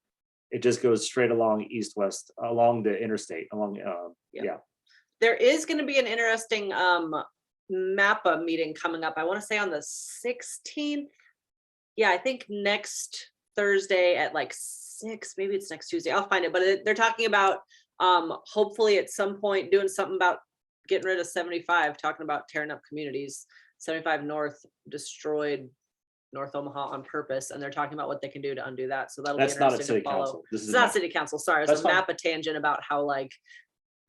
it just goes straight along east-west, along the interstate, along, yeah. There is going to be an interesting MAPPA meeting coming up. I want to say on the 16th. Yeah, I think next Thursday at like 6, maybe it's next Tuesday. I'll find it. But they're talking about hopefully at some point doing something about getting rid of 75, talking about tearing up communities. 75 North destroyed North Omaha on purpose, and they're talking about what they can do to undo that. So that'll That's be not interesting at city to follow. council. This It's is not city council, sorry. It's That's a fine. map, a tangent about how like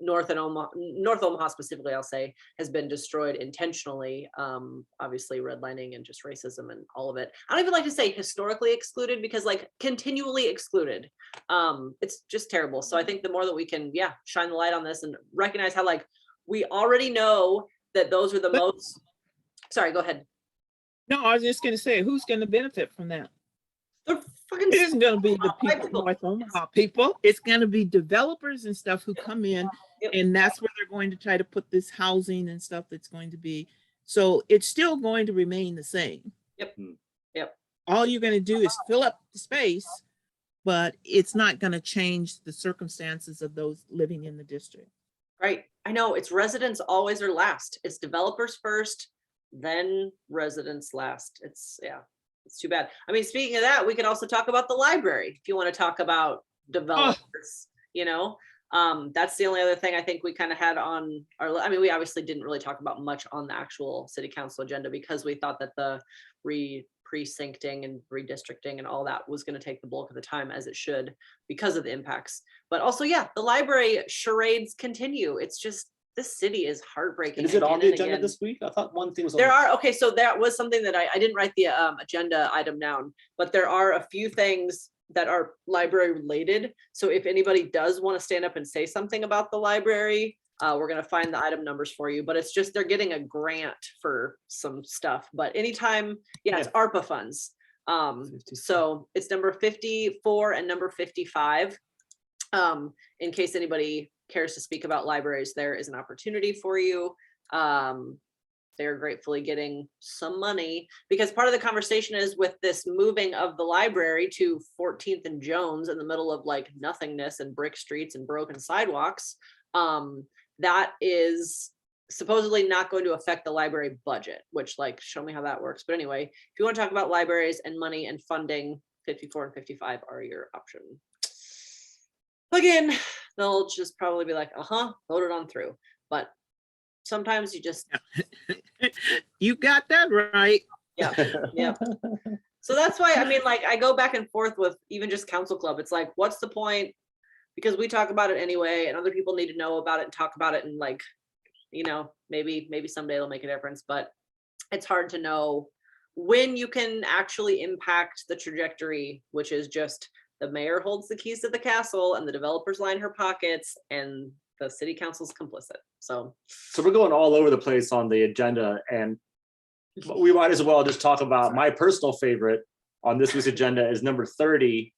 North Omaha specifically, I'll say, has been destroyed intentionally. Obviously redlining and just racism and all of it. I don't even like to say historically excluded, because like continually excluded. It's just terrible. So I think the more that we can, yeah, shine the light on this and recognize how like we already know that those are the most, sorry, go ahead. No, I was just gonna say, who's gonna benefit from that? They're fucking It isn't gonna be the white people, people. North Omaha people. It's gonna be developers and stuff who come in, Yep. and that's where they're going to try to put this housing and stuff that's going to be. So it's still going to remain the same. Yep. Hmm. Yep. All you're gonna do is fill up the space, but it's not gonna change the circumstances of those living in the district. Right. I know, it's residents always are last. It's developers first, then residents last. It's, yeah, it's too bad. I mean, speaking of that, we could also talk about the library if you want to talk about developers, you know? That's the only other thing I think we kind of had on our, I mean, we obviously didn't really talk about much on the actual city council agenda because we thought that the precincting and redistricting and all that was going to take the bulk of the time, as it should, because of the impacts. But also, yeah, the library charades continue. It's just, this city is heartbreaking. And is it on the again and agenda again. this week? I thought one thing was on There the- are, okay, so that was something that I didn't write the agenda item down, but there are a few things that are library related. So if anybody does want to stand up and say something about the library, we're going to find the item numbers for you, but it's just, they're getting a grant for some stuff. But anytime, yeah, it's ARPA funds. 54. So it's number 54 and number 55. In case anybody cares to speak about libraries, there is an opportunity for you. They're gratefully getting some money, because part of the conversation is with this moving of the library to 14th and Jones in the middle of like nothingness and brick streets and broken sidewalks. That is supposedly not going to affect the library budget, which, like, show me how that works. But anyway, if you want to talk about libraries and money and funding, 54 and 55 are your option. Again, they'll just probably be like, voted on through. But sometimes you just, You got that right. yeah. So that's why, I mean, like, I go back and forth with even just Council Club. It's like, what's the point? Because we talk about it anyway, and other people need to know about it and talk about it, and like, you know, maybe someday it'll make a difference, but it's hard to know when you can actually impact the trajectory, which is just the mayor holds the keys to the castle and the developers line her pockets and the city council's complicit. So we're going all over the place on the agenda, and we might as well just talk about my personal favorite on this week's agenda is number 30,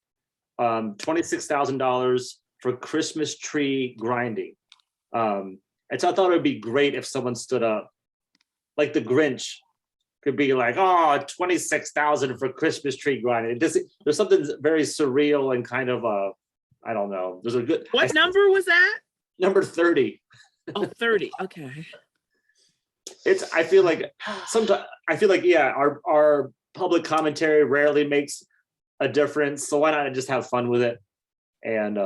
$26,000 for Christmas tree grinding. And so I thought it would be great if someone stood up, like the Grinch could be like, oh, 26,000 for Christmas tree grinding. There's something very surreal and kind of, I don't know. There's a good. What number was that? Number 30. Oh, 30. Okay. I feel like sometimes, yeah, our public commentary rarely makes a difference. So why not just have fun with it? And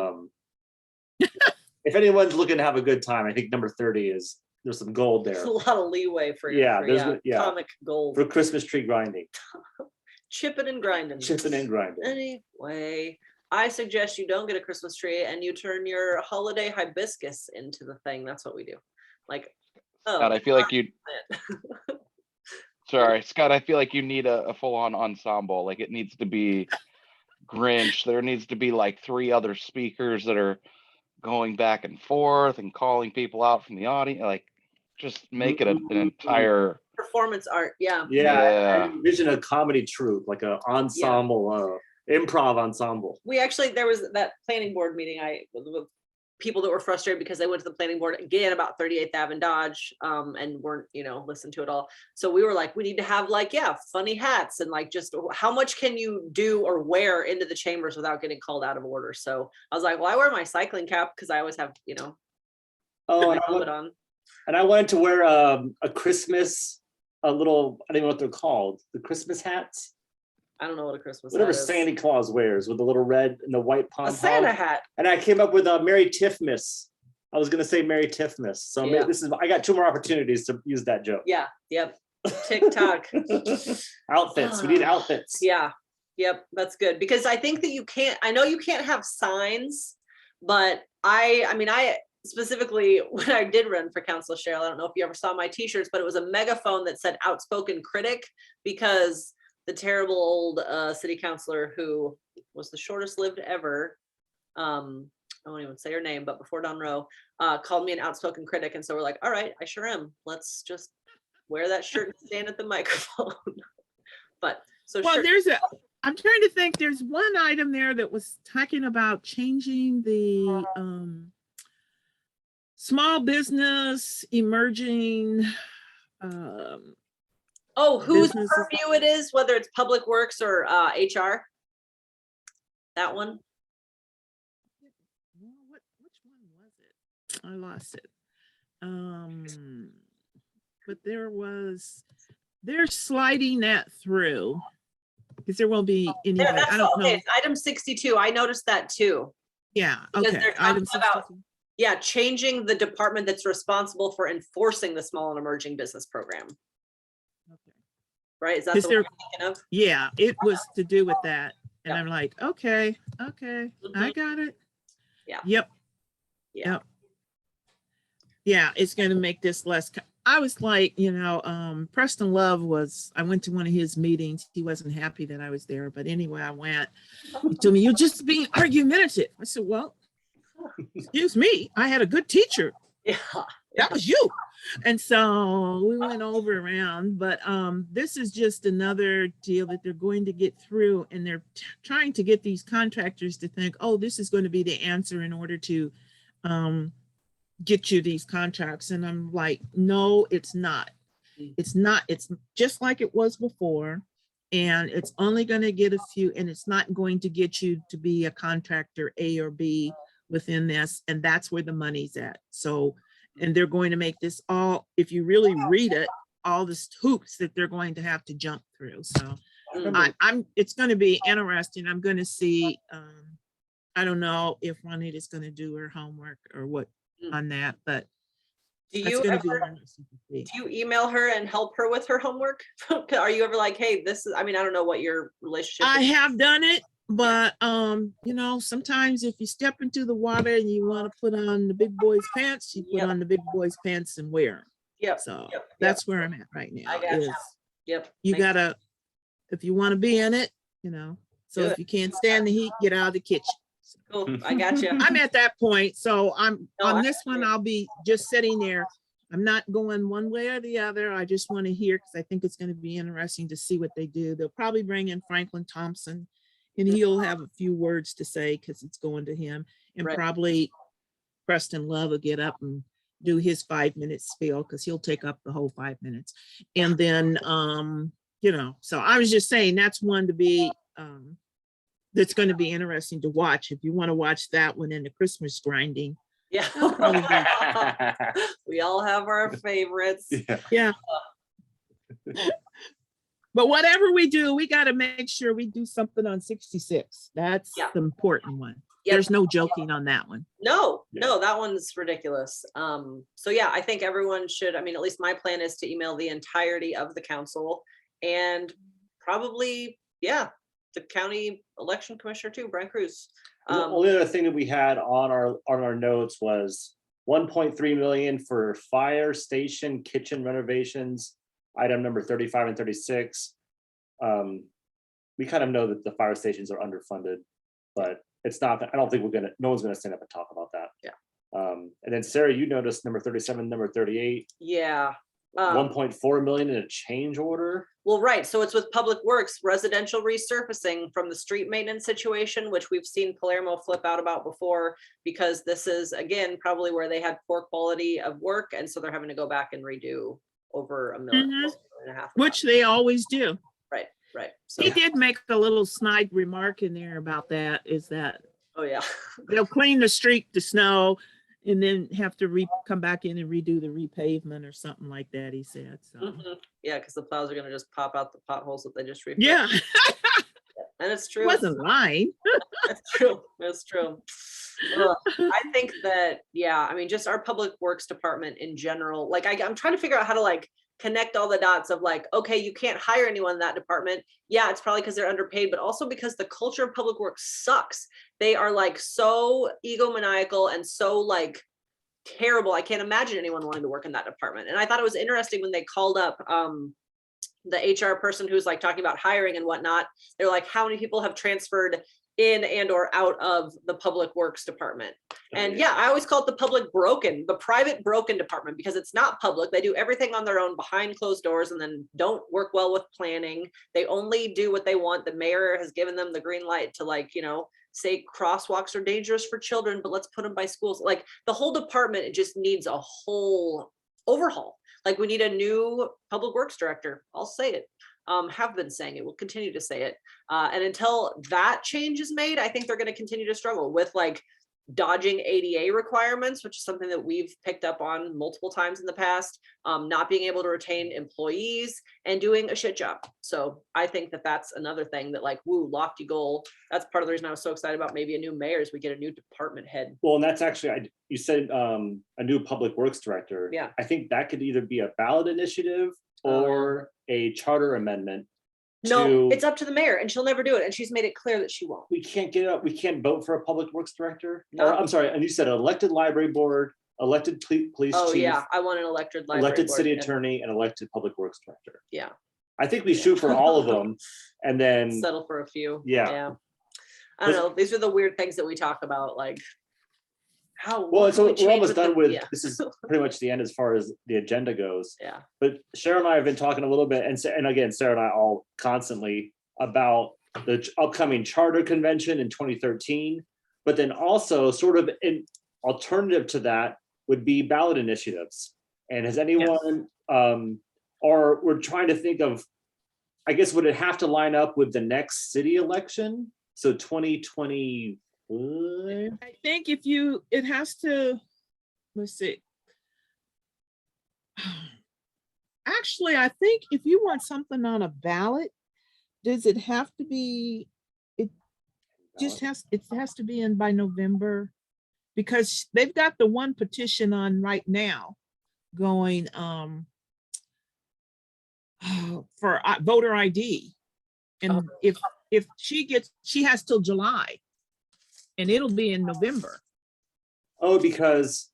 if anyone's looking to have a good time, I think number 30 there's some gold there. there's a lot of leeway for comic gold. For Christmas tree grinding. Chipping and grinding. Chipping and grinding. Anyway, I suggest you don't get a Christmas tree and you turn your holiday hibiscus into the thing. That's what we do. Like, Scott, I feel like you. Sorry, Scott. I feel like you need a full-on ensemble. Like, it needs to be Grinch. There needs to be like 3 other speakers that are going back and forth and calling people out from the audience. Like, just make it an entire performance art. Yeah. I envision a comedy troupe, like an ensemble, improv ensemble. There was that planning board meeting with people that were frustrated because they went to the planning board again about 38th Ave and Dodge and weren't, listened to it all. So we were like, we need to have funny hats and just how much can you do or wear into the chambers without getting called out of order? So I was like, well, I wear my cycling cap because I always have, helmet on. And I wanted to wear a Christmas, I don't even know what they're called. The Christmas hats. I don't know what a Christmas whatever hat is. Santa Claus wears with the little red and the white pom pom. A Santa hat. And I came up with a Merry Tifmas. I was gonna say Merry Tifmas. So I got 2 more opportunities to use that joke. Yeah. Yep. TikTok. Outfits. We need outfits. Yeah. Yep. That's good because I think that I know you can't have signs, but I specifically when I did run for council, Cheryl, I don't know if you ever saw my t-shirts, but it was a megaphone that said outspoken critic because the terrible old city councilor who was the shortest lived ever, I won't even say her name, but before Don Rowe, called me an outspoken critic. And so we're like, all right, I sure am. Let's just wear that shirt and stand at the microphone. I'm trying to think, there's one item there that was talking about changing the small business emerging whose businesses. purview it is, whether it's Public Works or HR? That one? Which one was it? I lost it. But they're sliding that through because there won't be any. I don't know. It's item 62. I noticed that too. Yeah. Because Okay. they're talking Item 62. about changing the department that's responsible for enforcing the small and emerging business program. Okay. Right? Is that the one you're thinking of? Yeah, it was to do with that. And Yep. I'm like, okay, I got it. Yeah. Yep. Yeah. Yep. Yeah, it's going to make this less. I was like, Preston Love I went to one of his meetings. He wasn't happy that I was there. But anyway, I went. He told me, you're just being argumentative. I said, well, excuse me. I had a good teacher. Yeah. That was you. And so we went over around, but this is just another deal that they're going to get through, and they're trying to get these contractors to think, oh, this is going to be the answer in order to get you these contracts. And I'm like, no, it's not. It's not. It's just like it was before, and it's only going to get a few, and it's not going to get you to be a contractor A or B within this, and that's where the money's at. So, and they're going to make this all, if you really read it, all the hoops that they're going to have to jump through. So it's going to be interesting. I'm going to see, I don't know if Juanita's going to do her homework or what on that, but Do that's you going to be ever, interesting to see. do you email her and help her with her homework? Are you ever like, hey, this is, I don't know what your relationship I is. have done it, but sometimes if you step into the water and you want to put on the big boy's pants, you put Yep. on the big boy's pants and wear them. Yep. So Yep. that's where I'm at right now. I gotcha. is Yep. You Thank gotta, if you want to be in it, So Good. if you can't stand the heat, get out of the kitchen. Cool. I got you. I'm at that point. So I'm No, on I this one, I'll be just sitting there. I'm not going one way or the other. I just want to hear, because I think it's going to be interesting to see what they do. They'll probably bring in Franklin Thompson and he'll have a few words to say because it's going to him. And Right. probably Preston Love will get up and do his 5-minute spiel because he'll take up the whole 5 minutes. And then, so I was just saying that's one to be, that's going to be interesting to watch. If you want to watch that one in the Christmas grinding. Yeah. Probably. We all have our favorites. Yeah. But whatever we do, we got to make sure we do something on 66. That's Yeah. the important one. Yep. There's no joking on that one. No, that one's ridiculous. So yeah, I think everyone should, at least my plan is to email the entirety of the council and probably, the county election commissioner too, Brian Cruz. The only other thing that we had on our notes was 1.3 million for fire station kitchen renovations, item number 35 and 36. We kind of know that the fire stations are underfunded, but it's not, I don't think no one's gonna stand up and talk about that. Yeah. And then Sarah, you noticed number 37, number 38, Yeah. 1.4 million in a change order. Well, right. So it's with Public Works, residential resurfacing from the street maintenance situation, which we've seen Palermo flip out about before, because this is, again, probably where they had poor quality of work. And so they're having to go back and redo over $1.5 million. Which they always do. Right. So, He did make a little snide remark in there about that, is that oh yeah. they'll clean the street to snow and then have to come back in and redo the repavement or something like that, he said. So Mhm. Yeah, because the plows are going to just pop out the potholes that they just repaved. yeah, And it's he true. wasn't lying. That's true. That's true. Ugh. I think that, just our public works department in general, like I'm trying to figure out how to connect all the dots of okay, you can't hire anyone in that department. Yeah, it's probably because they're underpaid, but also because the culture of public works sucks. They are so egomaniacal and so terrible. I can't imagine anyone wanting to work in that department. And I thought it was interesting when they called up the HR person who's talking about hiring and whatnot. They're like, how many people have transferred in and or out of the public works department? And I always call it the private broken department, because it's not public. They do everything on their own behind closed doors and then don't work well with planning. They only do what they want. The mayor has given them the green light to say crosswalks are dangerous for children, but let's put them by schools. The whole department, it just needs a whole overhaul. We need a new public works director. I'll say it. Have been saying it, will continue to say it. And until that change is made, I think they're going to continue to struggle with dodging ADA requirements, which is something that we've picked up on multiple times in the past, not being able to retain employees and doing a shit job. So I think that that's another thing that woo, lofty goal. That's part of the reason I was so excited about maybe a new mayor is we get a new department head. Well, and that's actually, you said a new public works director. Yeah. I think that could either be a ballot initiative or a charter amendment. No, it's up to the mayor and she'll never do it. And she's made it clear that she won't. We can't we can't vote for a public works director. No. Or, I'm sorry, and you said elected library board, elected police Oh chief, yeah, I want an elected library elected board, city yeah. attorney, and elected public works director. Yeah. I think we shoot for all of them and then, Settle for a few. Yeah. I don't know. These are the weird things that we talk about, how. well, what so can we we're change almost done with, yeah. this is pretty much the end as far as the agenda goes. Yeah. But Cheryl and I have been talking a little bit, and again, Sarah and I all constantly about the upcoming charter convention in 2013, but then also sort of an alternative to that would be ballot initiatives. And has anyone, or we're trying to think of, I guess, would it have to line up with the next city election? So 2020. I think it has to, let's see. Actually, I think if you want something on a ballot, does it have to be, it has to be in by November? Because they've got the one petition on right now going for voter ID. And if she has till July and it'll be in November. Oh, because,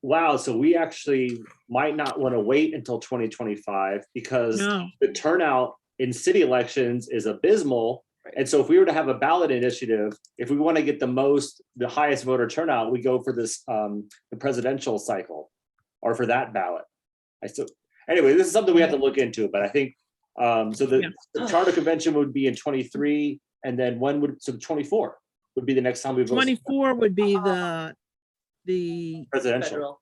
wow, so we actually might not want to wait until 2025 because No. the turnout in city elections is abysmal. And so if we were to have a ballot initiative, if we want to get the highest voter turnout, we go for this, the presidential cycle or for that ballot. Anyway, this is something we have to look into, but I think, so the charter convention would be in 23, and then so 24 would be the next time we vote. 24 would be the Presidential. Federal.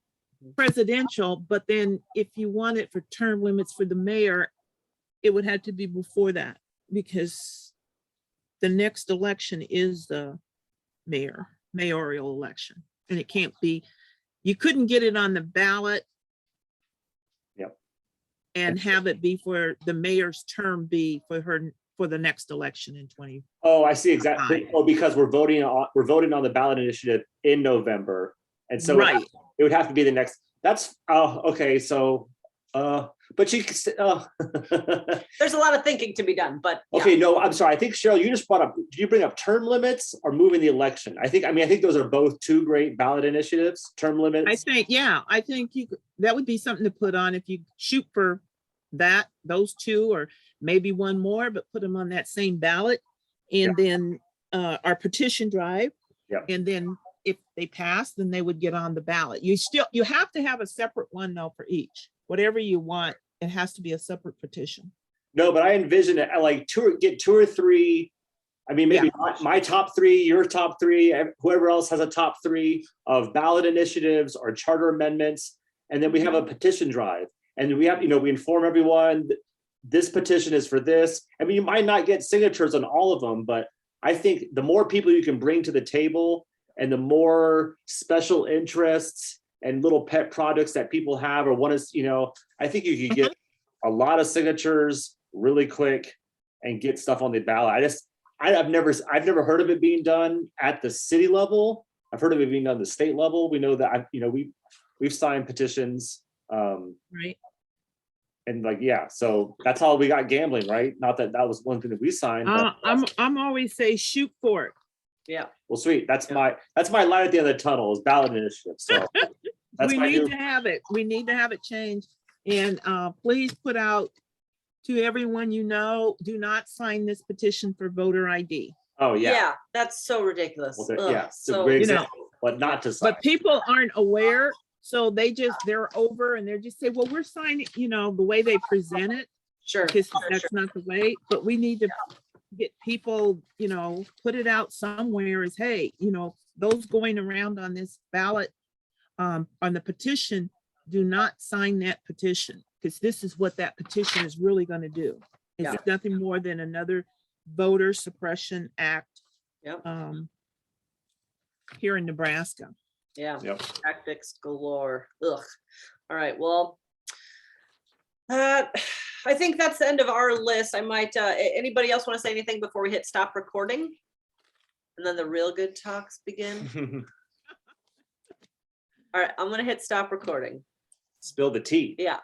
presidential, but then if you want it for term limits for the mayor, it would have to be before that, because the next election is the mayoral election, and it can't be, you couldn't get it on the ballot. Yep. And have it be for the mayor's term be for the next election in 20. Oh, I see, exactly. Oh, because we're voting on the ballot initiative in November. And so Right. it would have to be the next, that's, okay, so, but you could, There's a lot of thinking to be done, but yeah. okay, no, I'm sorry. I think Cheryl, you just brought up, did you bring up term limits or moving the election? I think those are both two great ballot initiatives, term limits. I think that would be something to put on if you shoot for those two, or maybe one more, but put them on that same ballot. And then our petition drive. Yep. And then if they pass, then they would get on the ballot. You have to have a separate one though for each. Whatever you want, it has to be a separate petition. No, but I envision it like get two or three. I mean, maybe my top three, your top three, whoever else has a top three of ballot initiatives or charter amendments. And then we have a petition drive, and we have, we inform everyone this petition is for this. I mean, you might not get signatures on all of them, but I think the more people you can bring to the table and the more special interests and little pet projects that people have or want to, I think you could get a lot of signatures really quick and get stuff on the ballot. I've never heard of it being done at the city level. I've heard of it being done at the state level. We know that we've signed petitions. Right. And so that's how we got gambling, right? Not that was one thing that we signed. But I'm always say shoot for it. Yeah. Well, sweet. That's my light at the end of the tunnel is ballot initiative. So We need to have it. We need to have it changed. And please put out to everyone, do not sign this petition for voter ID. Oh yeah. Yeah, that's so ridiculous. Well, yeah. It's a So great example, but not to sign. But people aren't aware, so they're over and they're just say, well, we're signing, the way they present it, sure. because sure, that's sure. not the way. But we need to get people, put it out somewhere as, hey, those going around on this ballot, on the petition, do not sign that petition, because this is what that petition is really going to do. It's nothing more than another voter suppression act. Yep. Here in Nebraska. Yeah. Yep. Tactics galore. Ugh. All right. Well, I think that's the end of our list. I might, anybody else want to say anything before we hit stop recording? And then the real good talks begin. All right. I'm going to hit stop recording. Spill the tea. Yeah.